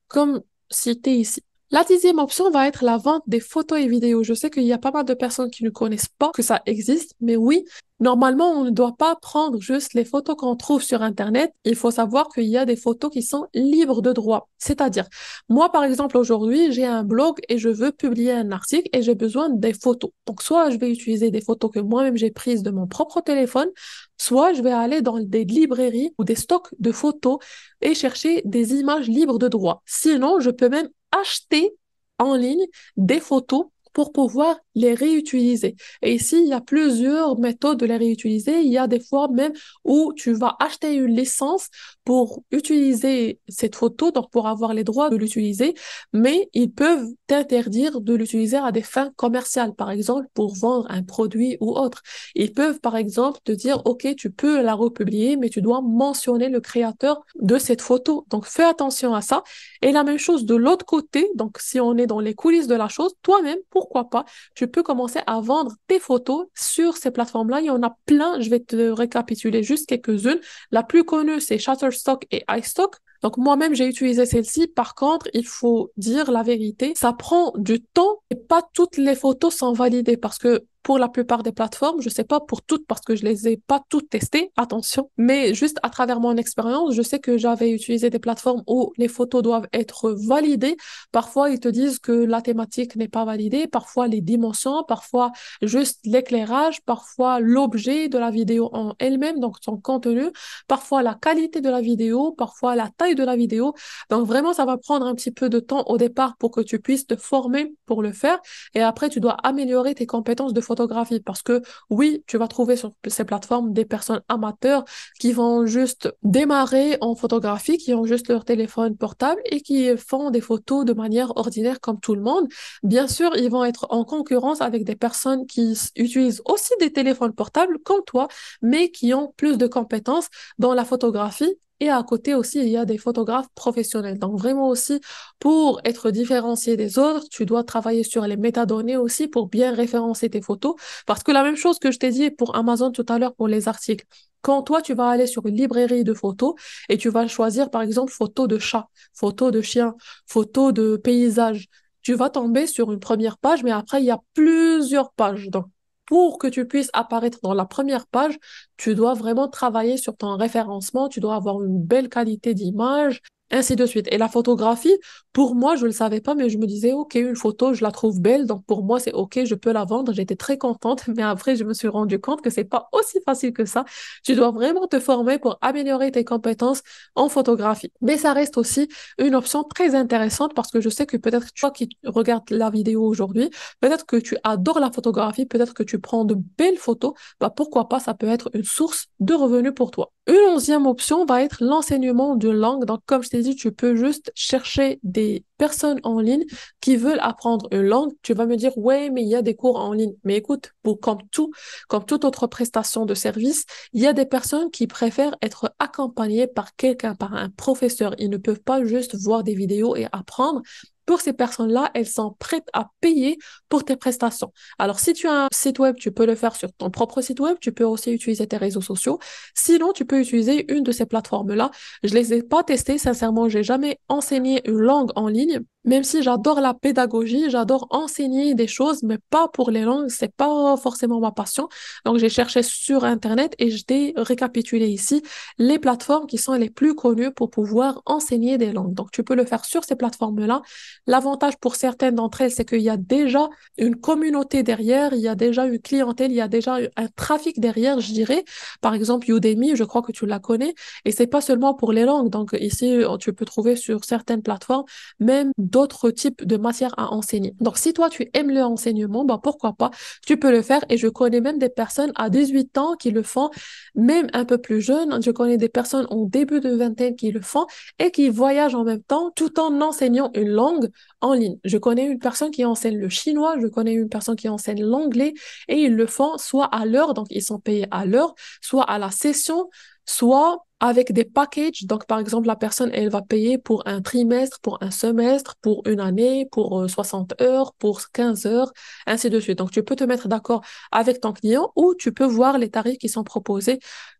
comme cité ici. La dixième option va être la vente des photos et vidéos. Je sais qu'il y a pas mal de personnes qui ne connaissent pas que ça existe, mais oui, normalement, on ne doit pas prendre juste les photos qu'on trouve sur Internet. Il faut savoir qu'il y a des photos qui sont libres de droit. C'est-à-dire, moi, par exemple, aujourd'hui, j'ai un blog et je veux publier un article et j'ai besoin des photos. Donc, soit je vais utiliser des photos que moi-même j'ai prises de mon propre téléphone, soit je vais aller dans des librairies ou des stocks de photos et chercher des images libres de droit. Sinon, je peux même acheter en ligne des photos pour pouvoir les réutiliser. Et ici, il y a plusieurs méthodes de les réutiliser. Il y a des fois même où tu vas acheter une licence pour utiliser cette photo, donc pour avoir les droits de l'utiliser, mais ils peuvent t'interdire de l'utiliser à des fins commerciales, par exemple pour vendre un produit ou autre. Ils peuvent, par exemple, te dire, OK, tu peux la republier, mais tu dois mentionner le créateur de cette photo. Donc, fais attention à ça. Et la même chose de l'autre côté, donc si on est dans les coulisses de la chose, toi-même, pourquoi pas, tu peux commencer à vendre tes photos sur ces plateformes-là. Il y en a plein, je vais te récapituler juste quelques-unes. La plus connue, c'est Shutterstock et iStock. Donc moi-même, j'ai utilisé celle-ci. Par contre, il faut dire la vérité, ça prend du temps et pas toutes les photos sont validées parce que pour la plupart des plateformes, je sais pas pour toutes parce que je les ai pas toutes testées, attention, mais juste à travers mon expérience, je sais que j'avais utilisé des plateformes où les photos doivent être validées. Parfois, ils te disent que la thématique n'est pas validée, parfois les dimensions, parfois juste l'éclairage, parfois l'objet de la vidéo en elle-même, donc son contenu, parfois la qualité de la vidéo, parfois la taille de la vidéo. Donc vraiment, ça va prendre un petit peu de temps au départ pour que tu puisses te former pour le faire. Et après, tu dois améliorer tes compétences de photographie parce que oui, tu vas trouver sur ces plateformes des personnes amateurs qui vont juste démarrer en photographie, qui ont juste leur téléphone portable et qui font des photos de manière ordinaire comme tout le monde. Bien sûr, ils vont être en concurrence avec des personnes qui utilisent aussi des téléphones portables comme toi, mais qui ont plus de compétences dans la photographie. Et à côté aussi, il y a des photographes professionnels. Donc vraiment aussi, pour être différencié des autres, tu dois travailler sur les métadonnées aussi pour bien référencer tes photos. Parce que la même chose que je t'ai dit pour Amazon tout à l'heure pour les articles. Quand toi, tu vas aller sur une librairie de photos et tu vas choisir, par exemple, photos de chat, photos de chien, photos de paysage, tu vas tomber sur une première page, mais après, il y a plusieurs pages. Donc, pour que tu puisses apparaître dans la première page, tu dois vraiment travailler sur ton référencement, tu dois avoir une belle qualité d'image, ainsi de suite. Et la photographie, pour moi, je ne le savais pas, mais je me disais, OK, une photo, je la trouve belle, donc pour moi, c'est OK, je peux la vendre. J'étais très contente, mais après, je me suis rendu compte que c'est pas aussi facile que ça. Tu dois vraiment te former pour améliorer tes compétences en photographie. Mais ça reste aussi une option très intéressante parce que je sais que peut-être toi qui regardes la vidéo aujourd'hui, peut-être que tu adores la photographie, peut-être que tu prends de belles photos, bah pourquoi pas, ça peut être une source de revenus pour toi. Une onzième option va être l'enseignement d'une langue. Donc, comme je t'ai dit, tu peux juste chercher des personnes en ligne qui veulent apprendre une langue. Tu vas me dire, ouais, mais il y a des cours en ligne. Mais écoute, comme toute autre prestation de service, il y a des personnes qui préfèrent être accompagnées par quelqu'un, par un professeur. Ils ne peuvent pas juste voir des vidéos et apprendre. Pour ces personnes-là, elles sont prêtes à payer pour tes prestations. Alors, si tu as un site web, tu peux le faire sur ton propre site web. Tu peux aussi utiliser tes réseaux sociaux. Sinon, tu peux utiliser une de ces plateformes-là. Je les ai pas testées, sincèrement, j'ai jamais enseigné une langue en ligne. Même si j'adore la pédagogie, j'adore enseigner des choses, mais pas pour les langues, c'est pas forcément ma passion. Donc, j'ai cherché sur Internet et je t'ai récapitulé ici les plateformes qui sont les plus connues pour pouvoir enseigner des langues. Donc, tu peux le faire sur ces plateformes-là. L'avantage pour certaines d'entre elles, c'est qu'il y a déjà une communauté derrière, il y a déjà une clientèle, il y a déjà un trafic derrière, je dirais. Par exemple, Udemy, je crois que tu la connais, et c'est pas seulement pour les langues. Donc, ici, tu peux trouver sur certaines plateformes même d'autres types de matières à enseigner. Donc, si toi, tu aimes le enseignement, bah, pourquoi pas, tu peux le faire. Et je connais même des personnes à 18 ans qui le font, même un peu plus jeunes. Je connais des personnes en début de vingtaine qui le font et qui voyagent en même temps tout en enseignant une langue en ligne. Je connais une personne qui enseigne le chinois, je connais une personne qui enseigne l'anglais et ils le font soit à l'heure, donc ils sont payés à l'heure, soit à la session, soit avec des packages. Donc, par exemple, la personne, elle va payer pour un trimestre, pour un semestre, pour une année, pour 60 heures, pour 15 heures, ainsi de suite. Donc, tu peux te mettre d'accord avec ton client ou tu peux voir les tarifs qui sont proposés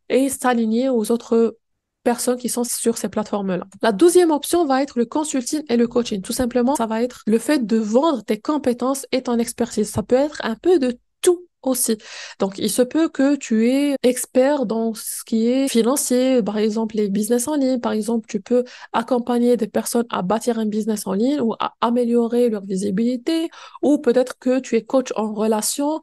et s'aligner aux autres personnes qui sont sur ces plateformes-là. La deuxième option va être le consulting et le coaching. Tout simplement, ça va être le fait de vendre tes compétences et ton expertise. Ça peut être un peu de tout aussi. Donc, il se peut que tu es expert dans ce qui est financier, par exemple les business en ligne. Par exemple, tu peux accompagner des personnes à bâtir un business en ligne ou à améliorer leur visibilité, ou peut-être que tu es coach en relation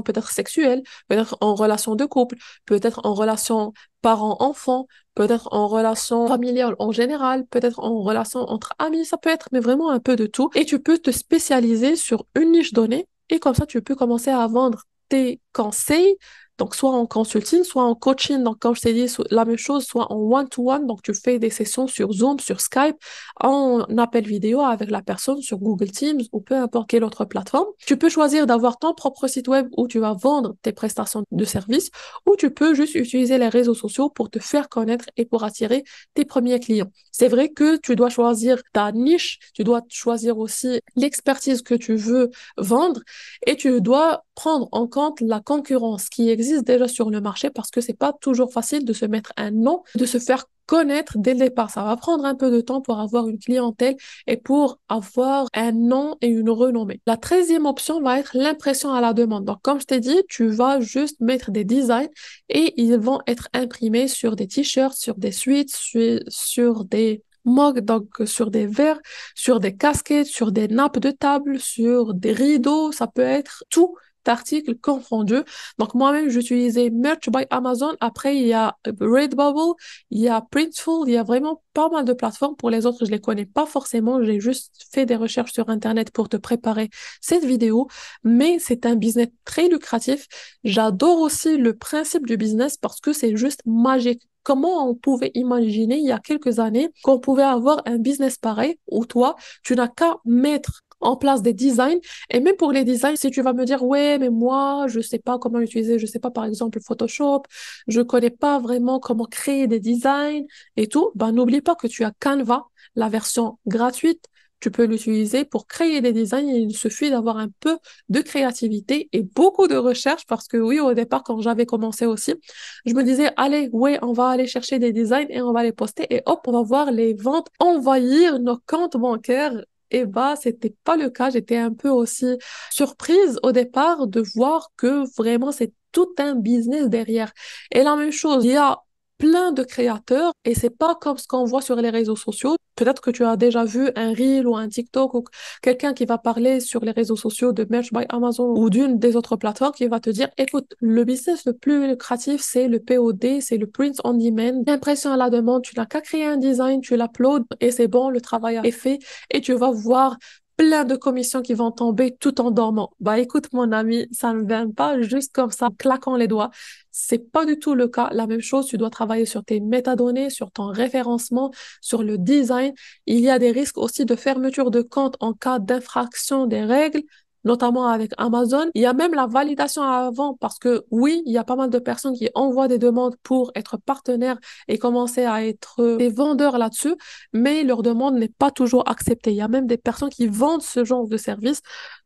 peut-être sexuelle, peut-être en relation de couple, peut-être en relation parent-enfant, peut-être en relation familiale en général, peut-être en relation entre amis, ça peut être, mais vraiment un peu de tout. Et tu peux te spécialiser sur une niche donnée et comme ça, tu peux commencer à vendre tes conseils, donc soit en consulting, soit en coaching. Donc, comme je t'ai dit, la même chose, soit en one-to-one. Donc, tu fais des sessions sur Zoom, sur Skype, en appel vidéo avec la personne sur Google Teams ou peu importe quelle autre plateforme. Tu peux choisir d'avoir ton propre site web où tu vas vendre tes prestations de services ou tu peux juste utiliser les réseaux sociaux pour te faire connaître et pour attirer tes premiers clients. C'est vrai que tu dois choisir ta niche, tu dois choisir aussi l'expertise que tu veux vendre et tu dois prendre en compte la concurrence qui existe déjà sur le marché parce que c'est pas toujours facile de se mettre un nom, de se faire connaître dès le départ. Ça va prendre un peu de temps pour avoir une clientèle et pour avoir un nom et une renommée. La 13e option va être l'impression à la demande. Donc, comme je t'ai dit, tu vas juste mettre des designs et ils vont être imprimés sur des t-shirts, sur des suites, sur des mugs, donc sur des verres, sur des casquettes, sur des nappes de table, sur des rideaux, ça peut être tout articles confondus. Donc moi-même, j'utilisais Merch by Amazon. Après, il y a Redbubble, il y a Printful, il y a vraiment pas mal de plateformes. Pour les autres, je les connais pas forcément. J'ai juste fait des recherches sur Internet pour te préparer cette vidéo. Mais c'est un business très lucratif. J'adore aussi le principe du business parce que c'est juste magique. Comment on pouvait imaginer il y a quelques années qu'on pouvait avoir un business pareil où toi, tu n'as qu'à mettre en place des designs et même pour les designs, si tu vas me dire, ouais, mais moi, je sais pas comment utiliser, je sais pas, par exemple, Photoshop, je connais pas vraiment comment créer des designs et tout, ben, n'oublie pas que tu as Canva, la version gratuite. Tu peux l'utiliser pour créer des designs. Il suffit d'avoir un peu de créativité et beaucoup de recherche parce que oui, au départ, quand j'avais commencé aussi, je me disais, allez, ouais, on va aller chercher des designs et on va les poster et hop, on va voir les ventes envahir nos comptes bancaires. Et bah, c'était pas le cas. J'étais un peu aussi surprise au départ de voir que vraiment c'est tout un business derrière. Et la même chose, il y a plein de créateurs et c'est pas comme ce qu'on voit sur les réseaux sociaux. Peut-être que tu as déjà vu un Reel ou un TikTok ou quelqu'un qui va parler sur les réseaux sociaux de Merch by Amazon ou d'une des autres plateformes qui va te dire, écoute, le business le plus lucratif, c'est le POD, c'est le print on demand, impression à la demande, tu n'as qu'à créer un design, tu l'uploads et c'est bon, le travail est fait et tu vas voir plein de commissions qui vont tomber tout en dormant. Bah écoute mon ami, ça ne vient pas juste comme ça, en claquant les doigts. C'est pas du tout le cas. La même chose, tu dois travailler sur tes métadonnées, sur ton référencement, sur le design. Il y a des risques aussi de fermeture de compte en cas d'infraction des règles, notamment avec Amazon. Il y a même la validation avant parce que oui, il y a pas mal de personnes qui envoient des demandes pour être partenaires et commencer à être des vendeurs là-dessus, mais leur demande n'est pas toujours acceptée. Il y a même des personnes qui vendent ce genre de service.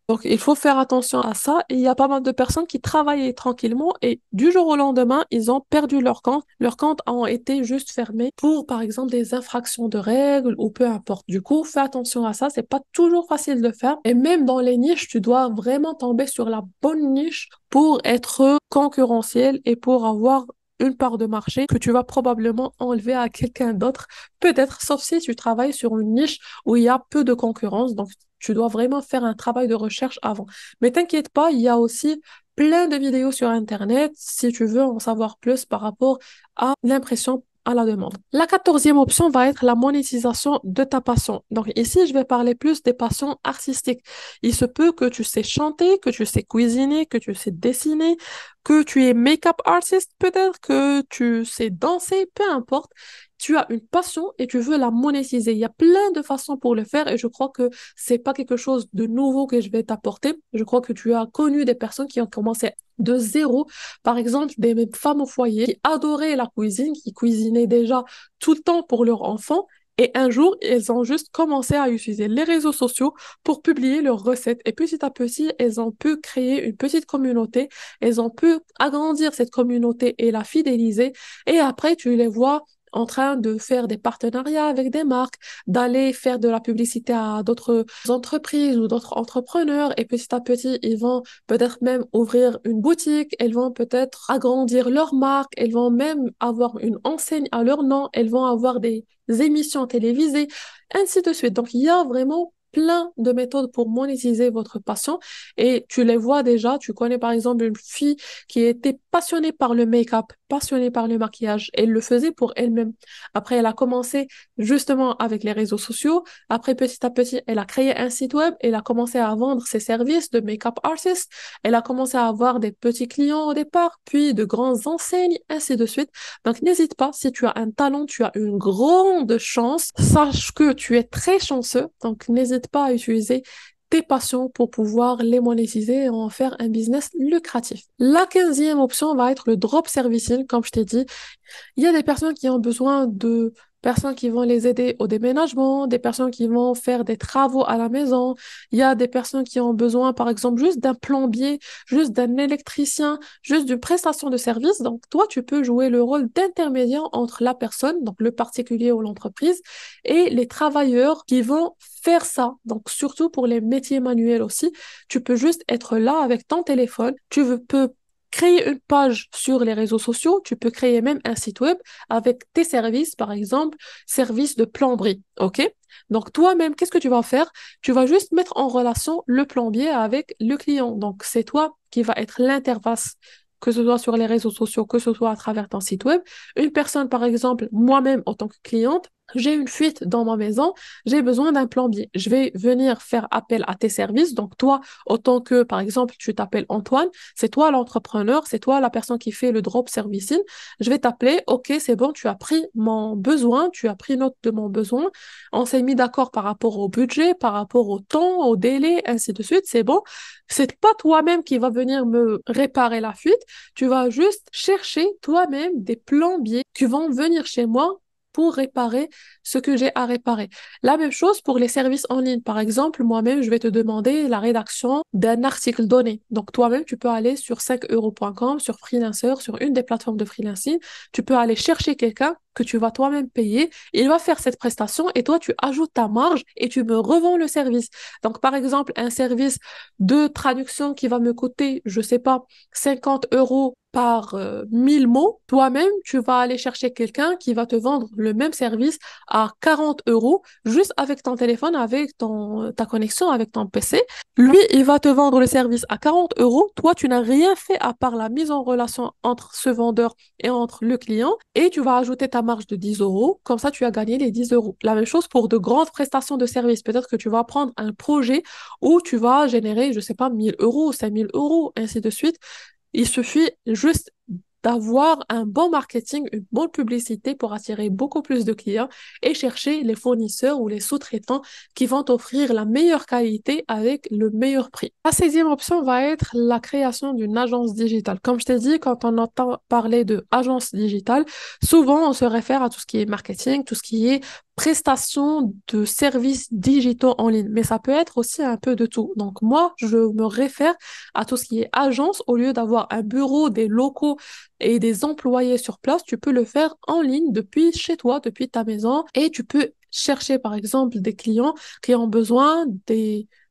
Donc, il faut faire attention à ça. Et il y a pas mal de personnes qui travaillaient tranquillement et du jour au lendemain, ils ont perdu leur compte. Leurs comptes ont été juste fermés pour, par exemple, des infractions de règles ou peu importe. Du coup, fais attention à ça. C'est pas toujours facile de le faire. Et même dans les niches, tu dois vraiment tomber sur la bonne niche pour être concurrentiel et pour avoir une part de marché que tu vas probablement enlever à quelqu'un d'autre, peut-être, sauf si tu travailles sur une niche où il y a peu de concurrence. Donc, tu dois vraiment faire un travail de recherche avant. Mais t'inquiète pas, il y a aussi plein de vidéos sur Internet si tu veux en savoir plus par rapport à l'impression à la demande. La quatorzième option va être la monétisation de ta passion. Donc ici, je vais parler plus des passions artistiques. Il se peut que tu sais chanter, que tu sais cuisiner, que tu sais dessiner, que tu es make-up artist peut-être, que tu sais danser, peu importe. Tu as une passion et tu veux la monétiser. Il y a plein de façons pour le faire et je crois que c'est pas quelque chose de nouveau que je vais t'apporter. Je crois que tu as connu des personnes qui ont commencé de zéro. Par exemple, des femmes au foyer qui adoraient la cuisine, qui cuisinaient déjà tout le temps pour leurs enfants. Et un jour, elles ont juste commencé à utiliser les réseaux sociaux pour publier leurs recettes. Et petit à petit, elles ont pu créer une petite communauté. Elles ont pu agrandir cette communauté et la fidéliser. Et après, tu les vois en train de faire des partenariats avec des marques, d'aller faire de la publicité à d'autres entreprises ou d'autres entrepreneurs. Et petit à petit, ils vont peut-être même ouvrir une boutique, elles vont peut-être agrandir leur marque, elles vont même avoir une enseigne à leur nom, elles vont avoir des émissions télévisées, ainsi de suite. Donc, il y a vraiment plein de méthodes pour monétiser votre passion et tu les vois déjà. Tu connais par exemple une fille qui était passionnée par le make-up, passionnée par le maquillage. Elle le faisait pour elle-même. Après, elle a commencé justement avec les réseaux sociaux. Après, petit à petit, elle a créé un site web. Elle a commencé à vendre ses services de make-up artist. Elle a commencé à avoir des petits clients au départ, puis de grandes enseignes, ainsi de suite. Donc, n'hésite pas, si tu as un talent, tu as une grande chance. Sache que tu es très chanceux. Donc, n'hésite pas à utiliser tes passions pour pouvoir les monétiser et en faire un business lucratif. La quinzième option va être le drop servicing, comme je t'ai dit. Il y a des personnes qui ont besoin de personnes qui vont les aider au déménagement, des personnes qui vont faire des travaux à la maison. Il y a des personnes qui ont besoin, par exemple, juste d'un plombier, juste d'un électricien, juste d'une prestation de service. Donc, toi, tu peux jouer le rôle d'intermédiaire entre la personne, donc le particulier ou l'entreprise, et les travailleurs qui vont faire ça. Donc, surtout pour les métiers manuels aussi, tu peux juste être là avec ton téléphone. Peux créer une page sur les réseaux sociaux, tu peux créer même un site web avec tes services, par exemple, service de plomberie, OK? Donc toi-même, qu'est-ce que tu vas faire? Tu vas juste mettre en relation le plombier avec le client. Donc c'est toi qui va être l'interface, que ce soit sur les réseaux sociaux, que ce soit à travers ton site web. Une personne, par exemple, moi-même en tant que cliente, j'ai une fuite dans ma maison, j'ai besoin d'un plombier. Je vais venir faire appel à tes services. Donc, toi, autant que, par exemple, tu t'appelles Antoine, c'est toi l'entrepreneur, c'est toi la personne qui fait le drop servicing. Je vais t'appeler, OK, c'est bon, tu as pris mon besoin, tu as pris note de mon besoin. On s'est mis d'accord par rapport au budget, par rapport au temps, au délai, ainsi de suite. C'est bon. C'est pas toi-même qui va venir me réparer la fuite. Tu vas juste chercher toi-même des plombiers qui vont venir chez moi pour réparer ce que j'ai à réparer. La même chose pour les services en ligne. Par exemple, moi-même, je vais te demander la rédaction d'un article donné. Donc, toi-même, tu peux aller sur 5euros.com, sur Freelancer, sur une des plateformes de freelancing. Tu peux aller chercher quelqu'un que tu vas toi-même payer. Il va faire cette prestation et toi, tu ajoutes ta marge et tu me revends le service. Donc, par exemple, un service de traduction qui va me coûter, je sais pas, 50 euros par 1000 mots, toi-même, tu vas aller chercher quelqu'un qui va te vendre le même service à 40 euros, juste avec ton téléphone, avec ta connexion, avec ton PC. Lui, il va te vendre le service à 40 euros. Toi, tu n'as rien fait à part la mise en relation entre ce vendeur et entre le client. Et tu vas ajouter ta marge de 10 euros. Comme ça, tu as gagné les 10 euros. La même chose pour de grandes prestations de services. Peut-être que tu vas prendre un projet où tu vas générer, je sais pas, 1000 euros, 5000 euros, ainsi de suite. Il suffit juste d'avoir un bon marketing, une bonne publicité pour attirer beaucoup plus de clients et chercher les fournisseurs ou les sous-traitants qui vont offrir la meilleure qualité avec le meilleur prix. La 16e option va être la création d'une agence digitale. Comme je t'ai dit, quand on entend parler de agence digitale, souvent on se réfère à tout ce qui est marketing, tout ce qui est prestation de services digitaux en ligne, mais ça peut être aussi un peu de tout. Donc moi, je me réfère à tout ce qui est agence au lieu d'avoir un bureau, des locaux et des employés sur place, tu peux le faire en ligne depuis chez toi, depuis ta maison et tu peux chercher par exemple des clients qui ont besoin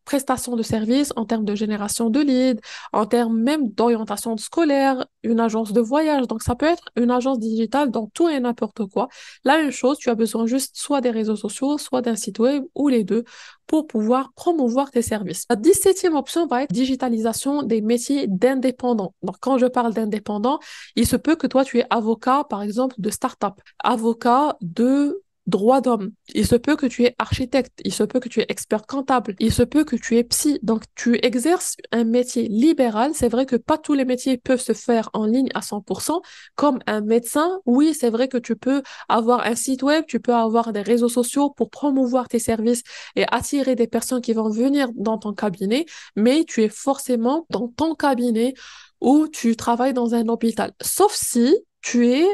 prestation de services, en termes de génération de leads, en termes même d'orientation scolaire, une agence de voyage. Donc, ça peut être une agence digitale dans tout et n'importe quoi. La même chose, tu as besoin juste soit des réseaux sociaux, soit d'un site web ou les deux pour pouvoir promouvoir tes services. La 17e option va être digitalisation des métiers d'indépendants. Donc, quand je parle d'indépendants, il se peut que toi, tu es avocat, par exemple, de start-up, avocat de droit d'homme. Il se peut que tu es architecte, il se peut que tu es expert comptable, il se peut que tu es psy. Donc, tu exerces un métier libéral. C'est vrai que pas tous les métiers peuvent se faire en ligne à 100%, comme un médecin. Oui, c'est vrai que tu peux avoir un site web, tu peux avoir des réseaux sociaux pour promouvoir tes services et attirer des personnes qui vont venir dans ton cabinet, mais tu es forcément dans ton cabinet ou tu travailles dans un hôpital. Sauf si tu es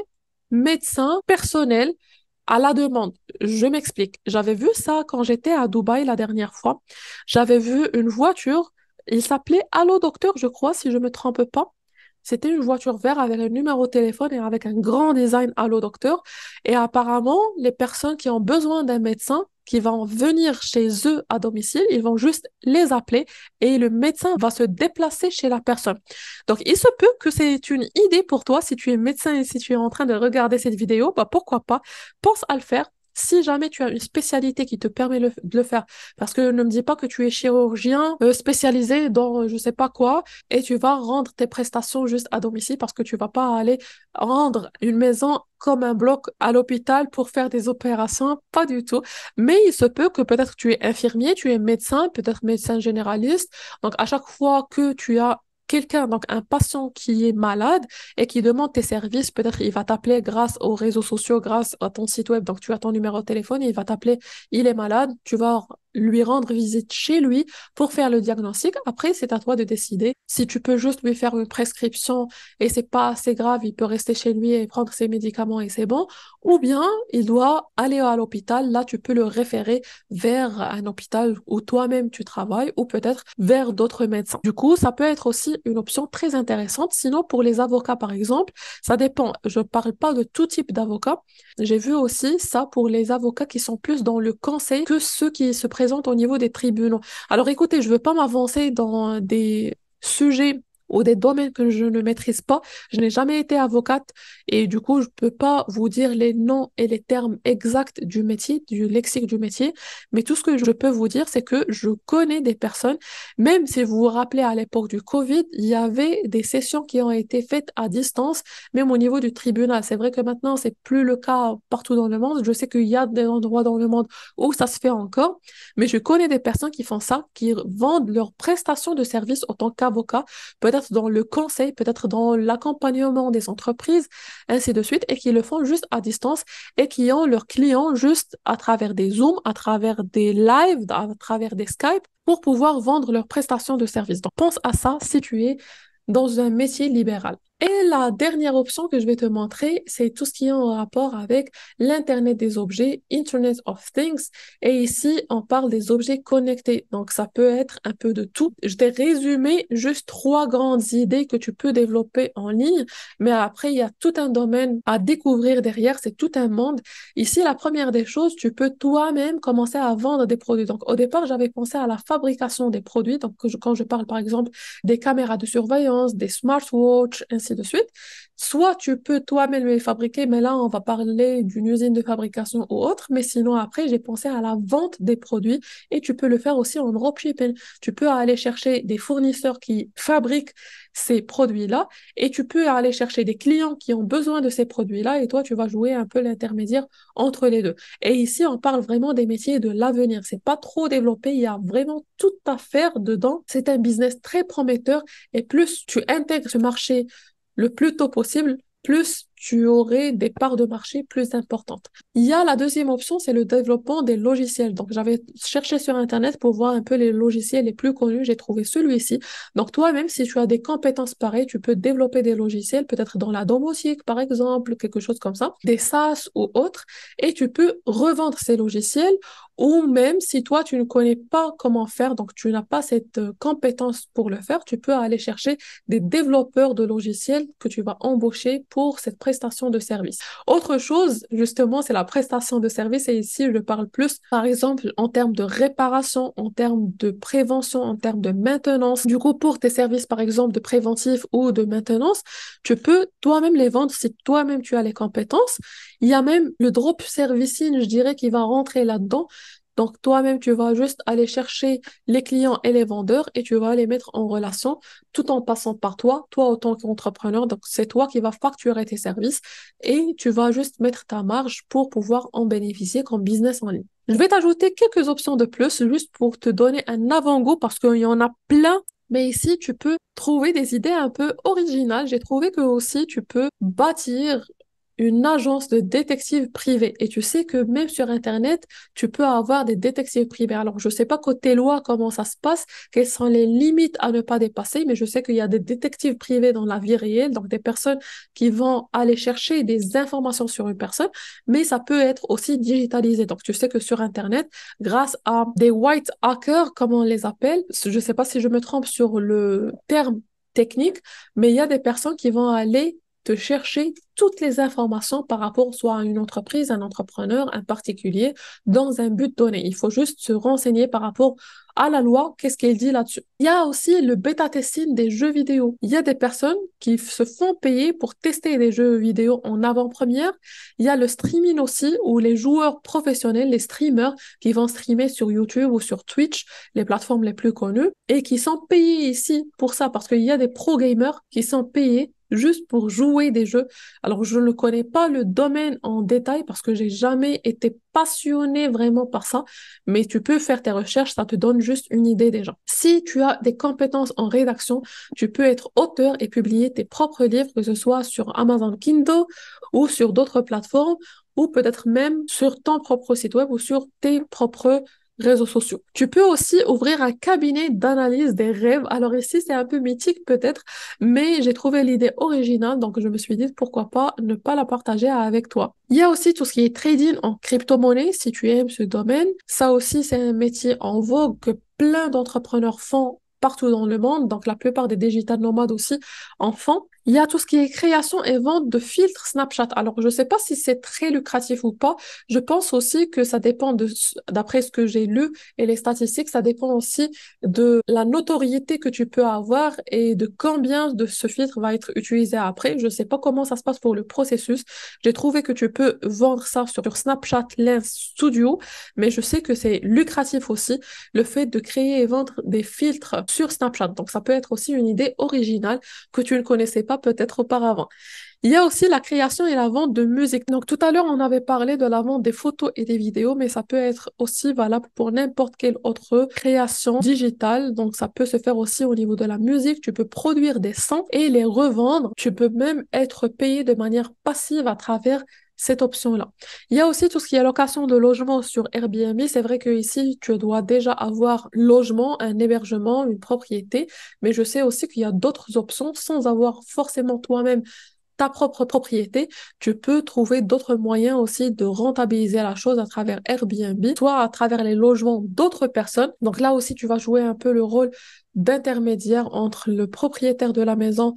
médecin personnel à la demande. Je m'explique. J'avais vu ça quand j'étais à Dubaï la dernière fois. J'avais vu une voiture. Il s'appelait Allo Docteur, je crois, si je me trompe pas. C'était une voiture verte avec un numéro de téléphone et avec un grand design Allo Docteur. Et apparemment, les personnes qui ont besoin d'un médecin qui vont venir chez eux à domicile, ils vont juste les appeler et le médecin va se déplacer chez la personne. Donc, il se peut que c'est une idée pour toi si tu es médecin et si tu es en train de regarder cette vidéo, bah pourquoi pas, pense à le faire. Si jamais tu as une spécialité qui te permet de le faire, parce que ne me dis pas que tu es chirurgien spécialisé dans je sais pas quoi et tu vas rendre tes prestations juste à domicile parce que tu vas pas aller rendre une maison comme un bloc à l'hôpital pour faire des opérations, pas du tout. Mais il se peut que peut-être tu es infirmier, tu es médecin, peut-être médecin généraliste. Donc à chaque fois que tu as quelqu'un, donc un patient qui est malade et qui demande tes services, peut-être il va t'appeler grâce aux réseaux sociaux, grâce à ton site web, donc tu as ton numéro de téléphone, et il va t'appeler, il est malade, tu vas lui rendre visite chez lui pour faire le diagnostic. Après, c'est à toi de décider si tu peux juste lui faire une prescription et c'est pas assez grave, il peut rester chez lui et prendre ses médicaments et c'est bon, ou bien il doit aller à l'hôpital. Là, tu peux le référer vers un hôpital où toi-même tu travailles ou peut-être vers d'autres médecins. Du coup, ça peut être aussi une option très intéressante. Sinon, pour les avocats, par exemple, ça dépend. Je parle pas de tout type d'avocat. J'ai vu aussi ça pour les avocats qui sont plus dans le conseil que ceux qui se présentent au niveau des tribunaux. Alors écoutez, je veux pas m'avancer dans des sujets ou des domaines que je ne maîtrise pas. Je n'ai jamais été avocate et du coup, je peux pas vous dire les noms et les termes exacts du métier, du lexique du métier, mais tout ce que je peux vous dire, c'est que je connais des personnes, même si vous vous rappelez à l'époque du Covid, il y avait des sessions qui ont été faites à distance, même au niveau du tribunal. C'est vrai que maintenant, c'est plus le cas partout dans le monde. Je sais qu'il y a des endroits dans le monde où ça se fait encore, mais je connais des personnes qui font ça, qui vendent leurs prestations de services en tant qu'avocat, peut-être dans le conseil, peut-être dans l'accompagnement des entreprises, ainsi de suite, et qui le font juste à distance et qui ont leurs clients juste à travers des Zooms, à travers des lives, à travers des Skype, pour pouvoir vendre leurs prestations de services. Donc, pense à ça si tu es dans un métier libéral. Et la dernière option que je vais te montrer, c'est tout ce qui est en rapport avec l'Internet des objets, Internet of Things. Et ici, on parle des objets connectés. Donc, ça peut être un peu de tout. Je t'ai résumé juste trois grandes idées que tu peux développer en ligne. Mais après, il y a tout un domaine à découvrir derrière. C'est tout un monde. Ici, la première des choses, tu peux toi-même commencer à vendre des produits. Donc, au départ, j'avais pensé à la fabrication des produits. Donc, quand je parle, par exemple, des caméras de surveillance, des smartwatches, ainsi de suite. Soit tu peux toi-même les fabriquer, mais là, on va parler d'une usine de fabrication ou autre. Mais sinon, après, j'ai pensé à la vente des produits et tu peux le faire aussi en dropshipping. Tu peux aller chercher des fournisseurs qui fabriquent ces produits-là et tu peux aller chercher des clients qui ont besoin de ces produits-là et toi, tu vas jouer un peu l'intermédiaire entre les deux. Et ici, on parle vraiment des métiers de l'avenir. C'est pas trop développé, il y a vraiment tout à faire dedans. C'est un business très prometteur et plus tu intègres ce marché le plus tôt possible, plus tu aurais des parts de marché plus importantes. Il y a la deuxième option, c'est le développement des logiciels. Donc, j'avais cherché sur Internet pour voir un peu les logiciels les plus connus. J'ai trouvé celui-ci. Donc, toi, même si tu as des compétences pareilles, tu peux développer des logiciels, peut-être dans la domotique, par exemple, quelque chose comme ça, des SaaS ou autres, et tu peux revendre ces logiciels ou même si toi, tu ne connais pas comment faire, donc tu n'as pas cette compétence pour le faire, tu peux aller chercher des développeurs de logiciels que tu vas embaucher pour cette prestation de service. Autre chose, justement, c'est la prestation de service et ici, je parle plus, par exemple, en termes de réparation, en termes de prévention, en termes de maintenance. Du coup, pour tes services, par exemple, de préventif ou de maintenance, tu peux toi-même les vendre si toi-même tu as les compétences. Il y a même le drop servicing, je dirais, qui va rentrer là-dedans. Donc, toi-même, tu vas juste aller chercher les clients et les vendeurs et tu vas les mettre en relation tout en passant par toi, toi autant qu'entrepreneur. Donc, c'est toi qui vas facturer tes services et tu vas juste mettre ta marge pour pouvoir en bénéficier comme business en ligne. Je vais t'ajouter quelques options de plus juste pour te donner un avant-goût parce qu'il y en a plein. Mais ici, tu peux trouver des idées un peu originales. J'ai trouvé que aussi, tu peux bâtir une agence de détectives privés. Et tu sais que même sur Internet, tu peux avoir des détectives privés. Alors, je sais pas côté loi comment ça se passe, quelles sont les limites à ne pas dépasser, mais je sais qu'il y a des détectives privés dans la vie réelle, donc des personnes qui vont aller chercher des informations sur une personne, mais ça peut être aussi digitalisé. Donc, tu sais que sur Internet, grâce à des white hackers, comme on les appelle, je sais pas si je me trompe sur le terme technique, mais il y a des personnes qui vont aller te chercher toutes les informations par rapport soit à une entreprise, un entrepreneur, un particulier, dans un but donné. Il faut juste se renseigner par rapport à la loi, qu'est-ce qu'elle dit là-dessus. Il y a aussi le bêta-testing des jeux vidéo. Il y a des personnes qui se font payer pour tester des jeux vidéo en avant-première. Il y a le streaming aussi, où les joueurs professionnels, les streamers, qui vont streamer sur YouTube ou sur Twitch, les plateformes les plus connues, et qui sont payés ici pour ça, parce qu'il y a des pro-gamers qui sont payés juste pour jouer des jeux. Alors, je ne connais pas le domaine en détail parce que j'ai jamais été passionnée vraiment par ça, mais tu peux faire tes recherches, ça te donne juste une idée déjà. Si tu as des compétences en rédaction, tu peux être auteur et publier tes propres livres, que ce soit sur Amazon Kindle ou sur d'autres plateformes, ou peut-être même sur ton propre site web ou sur tes propres réseaux sociaux. Tu peux aussi ouvrir un cabinet d'analyse des rêves. Alors ici, c'est un peu mythique peut-être, mais j'ai trouvé l'idée originale, donc je me suis dit pourquoi pas ne pas la partager avec toi. Il y a aussi tout ce qui est trading en crypto-monnaie, si tu aimes ce domaine. Ça aussi, c'est un métier en vogue que plein d'entrepreneurs font partout dans le monde, donc la plupart des digital nomades aussi en font. Il y a tout ce qui est création et vente de filtres Snapchat. Alors, je ne sais pas si c'est très lucratif ou pas. Je pense aussi que ça dépend d'après ce que j'ai lu et les statistiques, ça dépend aussi de la notoriété que tu peux avoir et de combien de ce filtre va être utilisé après. Je ne sais pas comment ça se passe pour le processus. J'ai trouvé que tu peux vendre ça sur Snapchat Lens Studio, mais je sais que c'est lucratif aussi, le fait de créer et vendre des filtres sur Snapchat. Donc, ça peut être aussi une idée originale que tu ne connaissais pas peut-être auparavant. Il y a aussi la création et la vente de musique. Donc tout à l'heure, on avait parlé de la vente des photos et des vidéos, mais ça peut être aussi valable pour n'importe quelle autre création digitale. Donc ça peut se faire aussi au niveau de la musique. Tu peux produire des sons et les revendre. Tu peux même être payé de manière passive à travers cette option-là. Il y a aussi tout ce qui est location de logement sur Airbnb. C'est vrai que ici, tu dois déjà avoir logement, un hébergement, une propriété, mais je sais aussi qu'il y a d'autres options sans avoir forcément toi-même ta propre propriété, tu peux trouver d'autres moyens aussi de rentabiliser la chose à travers Airbnb, soit à travers les logements d'autres personnes. Donc là aussi, tu vas jouer un peu le rôle d'intermédiaire entre le propriétaire de la maison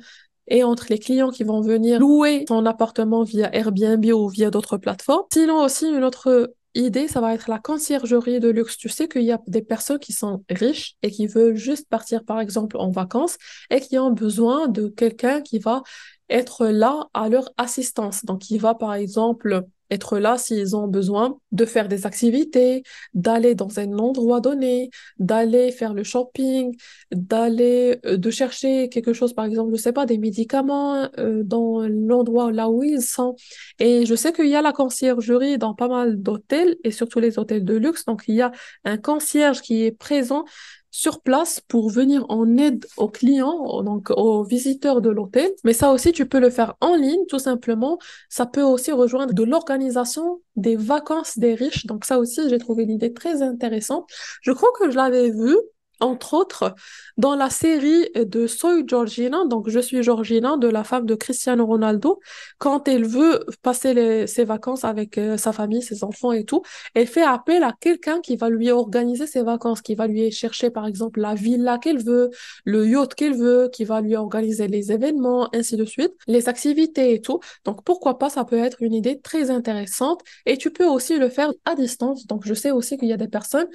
et entre les clients qui vont venir louer son appartement via Airbnb ou via d'autres plateformes. Sinon aussi, une autre idée, ça va être la conciergerie de luxe. Tu sais qu'il y a des personnes qui sont riches et qui veulent juste partir, par exemple, en vacances et qui ont besoin de quelqu'un qui va être là à leur assistance. Donc, il va, par exemple, être là s'ils ont besoin de faire des activités, d'aller dans un endroit donné, d'aller faire le shopping, de chercher quelque chose, par exemple, je sais pas, des médicaments dans l'endroit là où ils sont. Et je sais qu'il y a la conciergerie dans pas mal d'hôtels et surtout les hôtels de luxe. Donc, il y a un concierge qui est présent sur place pour venir en aide aux clients, donc aux visiteurs de l'hôtel. Mais ça aussi, tu peux le faire en ligne, tout simplement. Ça peut aussi rejoindre de l'organisation des vacances des riches. Donc ça aussi, j'ai trouvé l'idée très intéressante. Je crois que je l'avais vu entre autres, dans la série de Soy Georgina, donc Je suis Georgina, de la femme de Cristiano Ronaldo, quand elle veut passer ses vacances avec sa famille, ses enfants et tout, elle fait appel à quelqu'un qui va lui organiser ses vacances, qui va lui chercher par exemple la villa qu'elle veut, le yacht qu'elle veut, qui va lui organiser les événements, ainsi de suite, les activités et tout. Donc pourquoi pas, ça peut être une idée très intéressante et tu peux aussi le faire à distance. Donc je sais aussi qu'il y a des personnes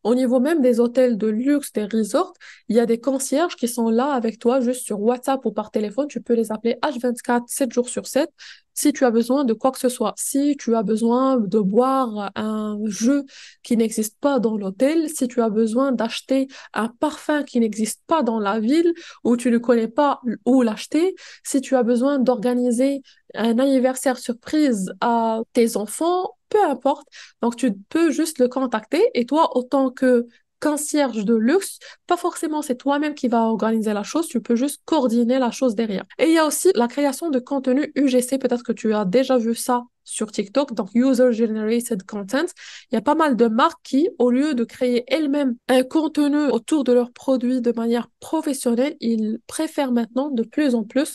au niveau même des hôtels de luxe, des resorts, il y a des concierges qui sont là avec toi juste sur WhatsApp ou par téléphone. Tu peux les appeler H24, 7 jours sur 7, si tu as besoin de quoi que ce soit. Si tu as besoin de boire un jeu qui n'existe pas dans l'hôtel, si tu as besoin d'acheter un parfum qui n'existe pas dans la ville ou tu ne connais pas où l'acheter, si tu as besoin d'organiser un anniversaire surprise à tes enfants, peu importe. Donc, tu peux juste le contacter et toi, autant que concierge de luxe, pas forcément c'est toi-même qui va organiser la chose, tu peux juste coordonner la chose derrière. Et il y a aussi la création de contenu UGC, peut-être que tu as déjà vu ça sur TikTok, donc User Generated Content. Il y a pas mal de marques qui, au lieu de créer elles-mêmes un contenu autour de leurs produits de manière professionnelle, ils préfèrent maintenant de plus en plus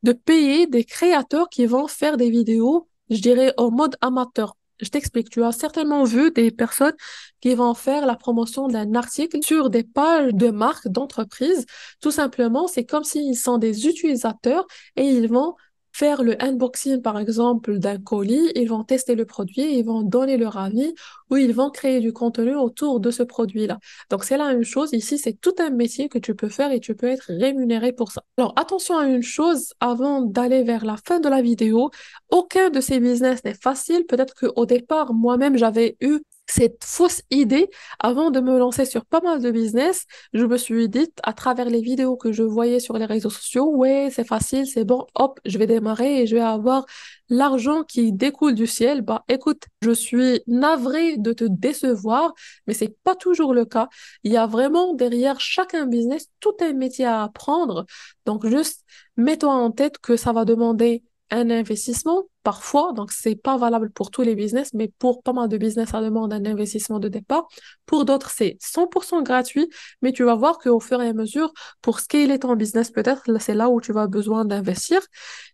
de payer des créateurs qui vont faire des vidéos, je dirais, en mode amateur. Je t'explique, tu as certainement vu des personnes qui vont faire la promotion d'un article sur des pages de marques, d'entreprises. Tout simplement, c'est comme s'ils sont des utilisateurs et ils vont faire le unboxing, par exemple, d'un colis, ils vont tester le produit, ils vont donner leur avis ou ils vont créer du contenu autour de ce produit-là. Donc, c'est la même chose. Ici, c'est tout un métier que tu peux faire et tu peux être rémunéré pour ça. Alors, attention à une chose avant d'aller vers la fin de la vidéo. Aucun de ces business n'est facile. Peut-être qu'au départ, moi-même, j'avais eu cette fausse idée avant de me lancer sur pas mal de business. Je me suis dit, à travers les vidéos que je voyais sur les réseaux sociaux, ouais, c'est facile, c'est bon, hop, je vais démarrer et je vais avoir l'argent qui découle du ciel. Bah, écoute, je suis navrée de te décevoir, mais c'est pas toujours le cas. Il y a vraiment derrière chacun business tout un métier à apprendre. Donc, juste mets-toi en tête que ça va demander un investissement parfois, donc c'est pas valable pour tous les business, mais pour pas mal de business, ça demande un investissement de départ. Pour d'autres, c'est 100% gratuit, mais tu vas voir qu'au fur et à mesure, pour scaler ton business, peut-être, c'est là où tu vas besoin d'investir.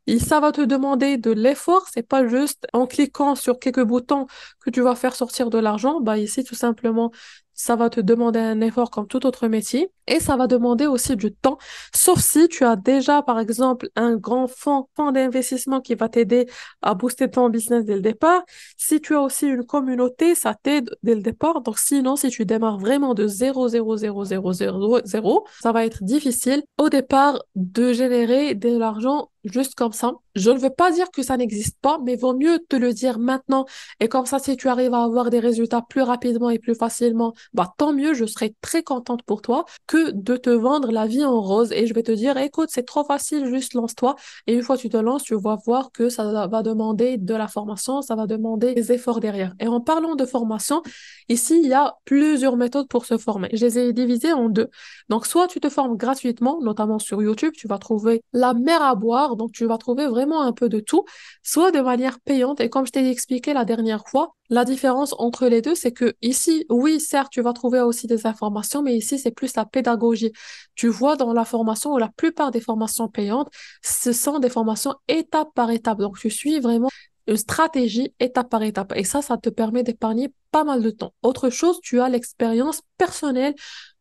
Et ça va te demander de l'effort, c'est pas juste en cliquant sur quelques boutons que tu vas faire sortir de l'argent. Bah ici, tout simplement, ça va te demander un effort comme tout autre métier et ça va demander aussi du temps, sauf si tu as déjà, par exemple, un grand fonds d'investissement qui va t'aider à booster ton business dès le départ. Si tu as aussi une communauté, ça t'aide dès le départ. Donc, sinon, si tu démarres vraiment de 0,00000, ça va être difficile au départ de générer de l'argent juste comme ça. Je ne veux pas dire que ça n'existe pas, mais vaut mieux te le dire maintenant. Et comme ça, si tu arrives à avoir des résultats plus rapidement et plus facilement, bah, tant mieux, je serai très contente pour toi que de te vendre la vie en rose. Et je vais te dire, écoute, c'est trop facile, juste lance-toi. Et une fois que tu te lances, tu vas voir que ça va demander de la formation, ça va demander des efforts derrière. Et en parlant de formation, ici, il y a plusieurs méthodes pour se former. Je les ai divisées en deux. Donc, soit tu te formes gratuitement, notamment sur YouTube, tu vas trouver la mer à boire, donc tu vas trouver vraiment un peu de tout, soit de manière payante. Et comme je t'ai expliqué la dernière fois, la différence entre les deux, c'est que ici, oui, certes, tu vas trouver aussi des informations, mais ici, c'est plus la pédagogie. Tu vois, dans la formation, ou la plupart des formations payantes, ce sont des formations étape par étape. Donc, tu suis vraiment une stratégie étape par étape. Et ça te permet d'épargner pas mal de temps. Autre chose, tu as l'expérience personnelle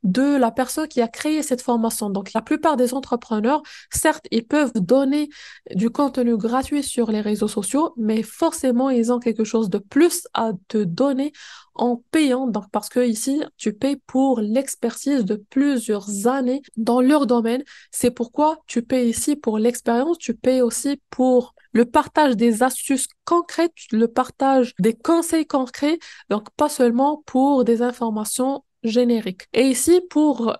de la personne qui a créé cette formation. Donc, la plupart des entrepreneurs, certes, ils peuvent donner du contenu gratuit sur les réseaux sociaux, mais forcément, ils ont quelque chose de plus à te donner en payant. Donc, parce que ici, tu payes pour l'expertise de plusieurs années dans leur domaine. C'est pourquoi tu payes ici pour l'expérience, tu payes aussi pour le partage des astuces concrètes, le partage des conseils concrets, donc pas seulement pour des informations génériques. Et ici,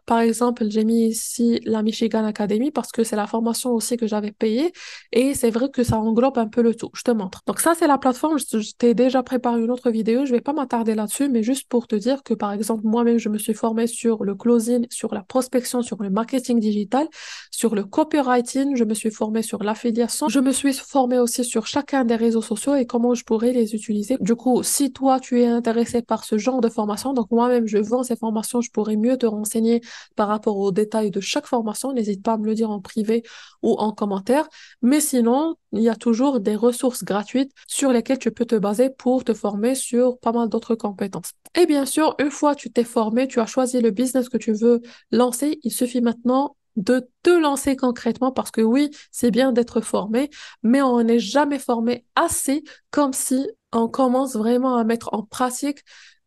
par exemple, j'ai mis ici la Michigan Academy parce que c'est la formation aussi que j'avais payée et c'est vrai que ça englobe un peu le tout. Je te montre. Donc ça, c'est la plateforme. Je t'ai déjà préparé une autre vidéo. Je vais pas m'attarder là-dessus, mais juste pour te dire que, par exemple, moi-même, je me suis formée sur le closing, sur la prospection, sur le marketing digital, sur le copywriting. Je me suis formée sur l'affiliation. Je me suis formée aussi sur chacun des réseaux sociaux et comment je pourrais les utiliser. Du coup, si toi, tu es intéressé par ce genre de formation, donc moi-même, je vends ces formations, je pourrais mieux te renseigner par rapport aux détails de chaque formation. N'hésite pas à me le dire en privé ou en commentaire. Mais sinon, il y a toujours des ressources gratuites sur lesquelles tu peux te baser pour te former sur pas mal d'autres compétences. Et bien sûr, une fois tu t'es formé, tu as choisi le business que tu veux lancer, il suffit maintenant de te lancer concrètement parce que oui, c'est bien d'être formé, mais on n'est jamais formé assez comme si on commence vraiment à mettre en pratique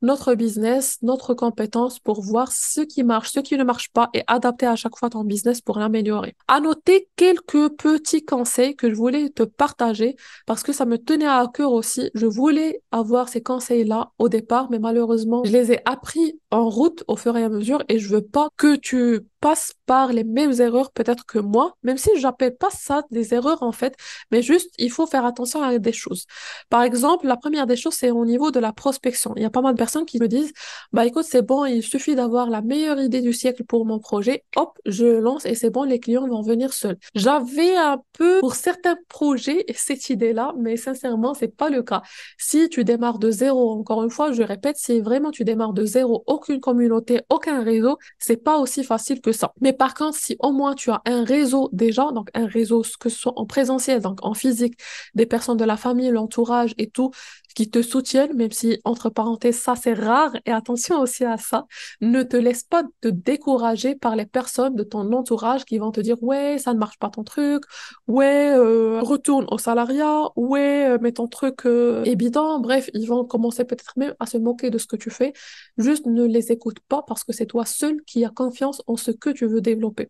notre business, notre compétence pour voir ce qui marche, ce qui ne marche pas et adapter à chaque fois ton business pour l'améliorer. À noter quelques petits conseils que je voulais te partager parce que ça me tenait à cœur aussi. Je voulais avoir ces conseils-là au départ, mais malheureusement, je les ai appris en route au fur et à mesure et je veux pas que tu passes par les mêmes erreurs peut-être que moi, même si j'appelle pas ça des erreurs en fait, mais juste il faut faire attention à des choses. Par exemple, la première des choses, c'est au niveau de la prospection. Il y a pas mal de personnes qui me disent, bah écoute, c'est bon, il suffit d'avoir la meilleure idée du siècle pour mon projet, hop, je lance et c'est bon, les clients vont venir seuls. J'avais un peu pour certains projets cette idée-là, mais sincèrement, c'est pas le cas. Si tu démarres de zéro, encore une fois, je répète, si vraiment tu démarres de zéro, aucune communauté, aucun réseau, c'est pas aussi facile que ça. Mais par contre, si au moins tu as un réseau déjà, donc un réseau, que ce soit en présentiel, donc en physique, des personnes de la famille, l'entourage et tout, qui te soutiennent, même si, entre parenthèses, ça c'est rare, et attention aussi à ça, ne te laisse pas te décourager par les personnes de ton entourage qui vont te dire, ouais, ça ne marche pas ton truc, ouais, retourne au salariat, ouais, mais ton truc est bidon, bref, ils vont commencer peut-être même à se moquer de ce que tu fais, juste ne les écoute pas parce que c'est toi seul qui as confiance en ce que tu veux développer.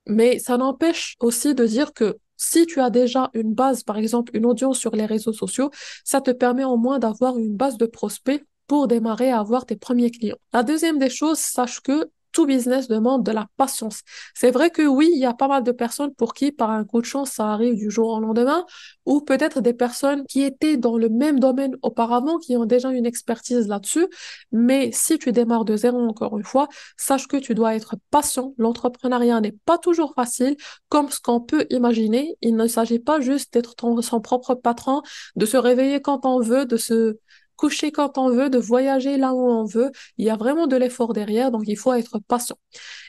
Mais ça n'empêche aussi de dire que si tu as déjà une base, par exemple une audience sur les réseaux sociaux, ça te permet au moins d'avoir une base de prospects pour démarrer à avoir tes premiers clients. La deuxième des choses, sache que tout business demande de la patience. C'est vrai que oui, il y a pas mal de personnes pour qui, par un coup de chance, ça arrive du jour au lendemain, ou peut-être des personnes qui étaient dans le même domaine auparavant, qui ont déjà une expertise là-dessus. Mais si tu démarres de zéro, encore une fois, sache que tu dois être patient. L'entrepreneuriat n'est pas toujours facile, comme ce qu'on peut imaginer. Il ne s'agit pas juste d'être son propre patron, de se réveiller quand on veut, de se coucher quand on veut, de voyager là où on veut. Il y a vraiment de l'effort derrière, donc il faut être patient.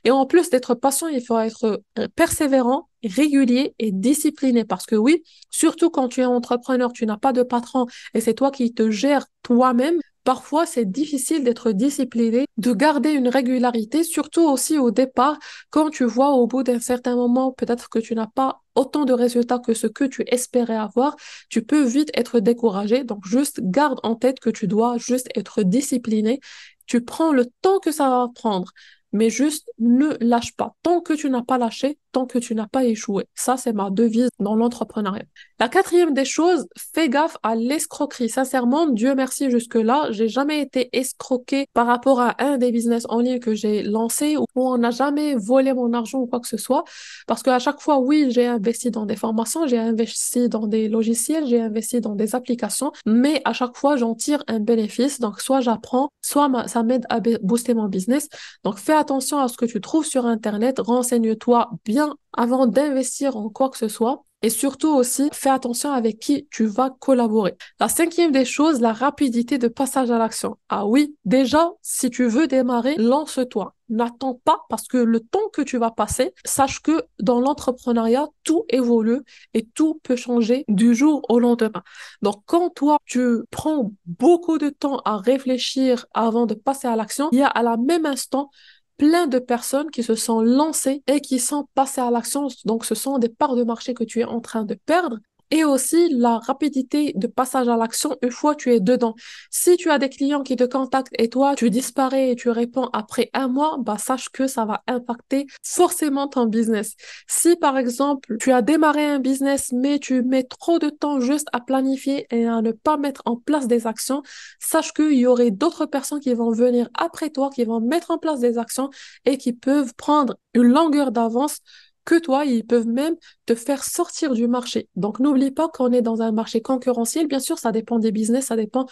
Et en plus d'être patient, il faut être persévérant, régulier et discipliné. Parce que oui, surtout quand tu es entrepreneur, tu n'as pas de patron et c'est toi qui te gères toi-même. Parfois, c'est difficile d'être discipliné, de garder une régularité, surtout aussi au départ, quand tu vois au bout d'un certain moment, peut-être que tu n'as pas autant de résultats que ce que tu espérais avoir, tu peux vite être découragé. Donc, juste garde en tête que tu dois juste être discipliné. Tu prends le temps que ça va prendre, mais juste ne lâche pas. Tant que tu n'as pas lâché, tant que tu n'as pas échoué. Ça, c'est ma devise dans l'entrepreneuriat. La quatrième des choses, fais gaffe à l'escroquerie. Sincèrement, Dieu merci, jusque-là, j'ai jamais été escroquée par rapport à un des business en ligne que j'ai lancé où on n'a jamais volé mon argent ou quoi que ce soit. Parce qu'à chaque fois, oui, j'ai investi dans des formations, j'ai investi dans des logiciels, j'ai investi dans des applications, mais à chaque fois, j'en tire un bénéfice. Donc, soit j'apprends, soit ça m'aide à booster mon business. Donc, fais attention à ce que tu trouves sur Internet, renseigne-toi bien avant d'investir en quoi que ce soit. Et surtout aussi, fais attention avec qui tu vas collaborer. La cinquième des choses, la rapidité de passage à l'action. Ah oui, déjà, si tu veux démarrer, lance-toi. N'attends pas parce que le temps que tu vas passer, sache que dans l'entrepreneuriat, tout évolue et tout peut changer du jour au lendemain. Donc, quand toi, tu prends beaucoup de temps à réfléchir avant de passer à l'action, il y a à la même instant plein de personnes qui se sont lancées et qui sont passées à l'action. Donc, ce sont des parts de marché que tu es en train de perdre. Et aussi la rapidité de passage à l'action une fois tu es dedans. Si tu as des clients qui te contactent et toi, tu disparais et tu réponds après un mois, bah, sache que ça va impacter forcément ton business. Si par exemple, tu as démarré un business, mais tu mets trop de temps juste à planifier et à ne pas mettre en place des actions, sache qu'il y aurait d'autres personnes qui vont venir après toi, qui vont mettre en place des actions et qui peuvent prendre une longueur d'avance que toi, ils peuvent même te faire sortir du marché. Donc, n'oublie pas qu'on est dans un marché concurrentiel. Bien sûr, ça dépend des business, ça dépend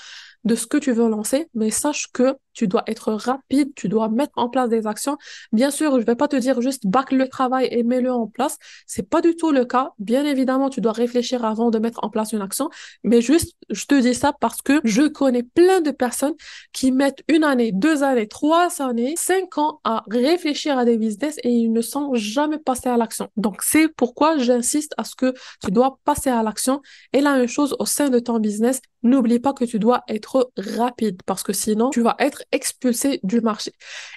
de ce que tu veux lancer, mais sache que tu dois être rapide, tu dois mettre en place des actions. Bien sûr, je vais pas te dire juste bâcle le travail et mets-le en place. C'est pas du tout le cas. Bien évidemment, tu dois réfléchir avant de mettre en place une action, mais juste, je te dis ça parce que je connais plein de personnes qui mettent une année, 2 années, 3 années, 5 ans à réfléchir à des business et ils ne sont jamais passés à l'action. Donc, c'est pourquoi j'insiste à ce que tu dois passer à l'action. Et la même chose au sein de ton business, n'oublie pas que tu dois être rapide parce que sinon, tu vas être expulsé du marché.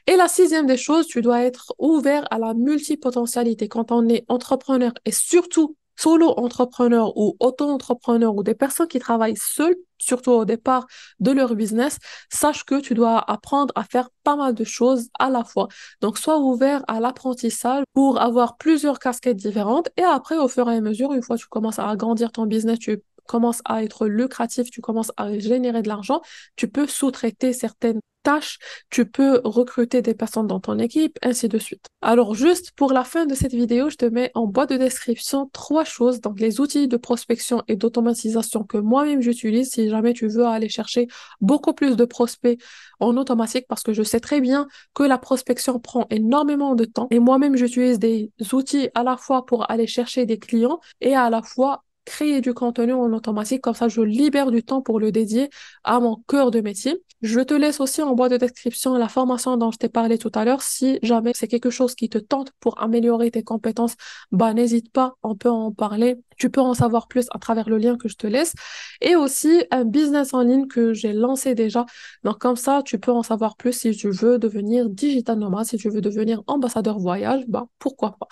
Et la sixième des choses, tu dois être ouvert à la multipotentialité. Quand on est entrepreneur et surtout solo-entrepreneur ou auto-entrepreneur ou des personnes qui travaillent seules, surtout au départ de leur business, sache que tu dois apprendre à faire pas mal de choses à la fois. Donc, sois ouvert à l'apprentissage pour avoir plusieurs casquettes différentes et après, au fur et à mesure, une fois que tu commences à agrandir ton business, tu commences à être lucratif, tu commences à générer de l'argent, tu peux sous-traiter certaines tâches, tu peux recruter des personnes dans ton équipe, ainsi de suite. Alors, juste pour la fin de cette vidéo, je te mets en boîte de description 3 choses, donc les outils de prospection et d'automatisation que moi-même j'utilise si jamais tu veux aller chercher beaucoup plus de prospects en automatique, parce que je sais très bien que la prospection prend énormément de temps et moi-même j'utilise des outils à la fois pour aller chercher des clients et à la fois créer du contenu en automatique, comme ça je libère du temps pour le dédier à mon cœur de métier. Je te laisse aussi en boîte de description la formation dont je t'ai parlé tout à l'heure. Si jamais c'est quelque chose qui te tente pour améliorer tes compétences, bah n'hésite pas, on peut en parler. Tu peux en savoir plus à travers le lien que je te laisse. Et aussi un business en ligne que j'ai lancé déjà. Donc comme ça, tu peux en savoir plus si tu veux devenir digital nomade, si tu veux devenir ambassadeur voyage, bah pourquoi pas.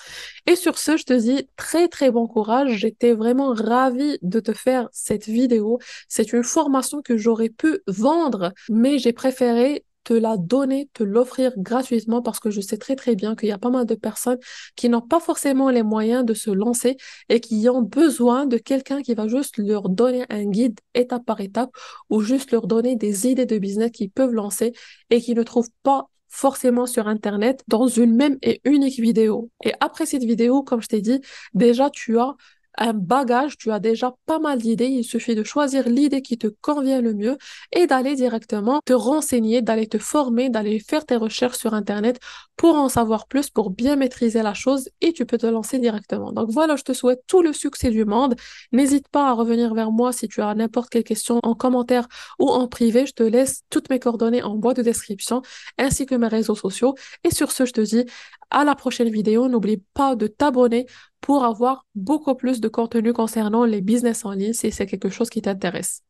Et sur ce, je te dis très très bon courage. J'étais vraiment ravie de te faire cette vidéo. C'est une formation que j'aurais pu vendre, mais j'ai préféré te la donner, te l'offrir gratuitement parce que je sais très très bien qu'il y a pas mal de personnes qui n'ont pas forcément les moyens de se lancer et qui ont besoin de quelqu'un qui va juste leur donner un guide étape par étape ou juste leur donner des idées de business qu'ils peuvent lancer et qui ne trouvent pas forcément sur Internet dans une même et unique vidéo. Et après cette vidéo, comme je t'ai dit, déjà tu as un bagage, tu as déjà pas mal d'idées. Il suffit de choisir l'idée qui te convient le mieux et d'aller directement te renseigner, d'aller te former, d'aller faire tes recherches sur Internet pour en savoir plus, pour bien maîtriser la chose et tu peux te lancer directement. Donc voilà, je te souhaite tout le succès du monde. N'hésite pas à revenir vers moi si tu as n'importe quelle question en commentaire ou en privé. Je te laisse toutes mes coordonnées en boîte de description ainsi que mes réseaux sociaux. Et sur ce, je te dis à la prochaine vidéo. N'oublie pas de t'abonner pour avoir beaucoup plus de contenu concernant les business en ligne si c'est quelque chose qui t'intéresse.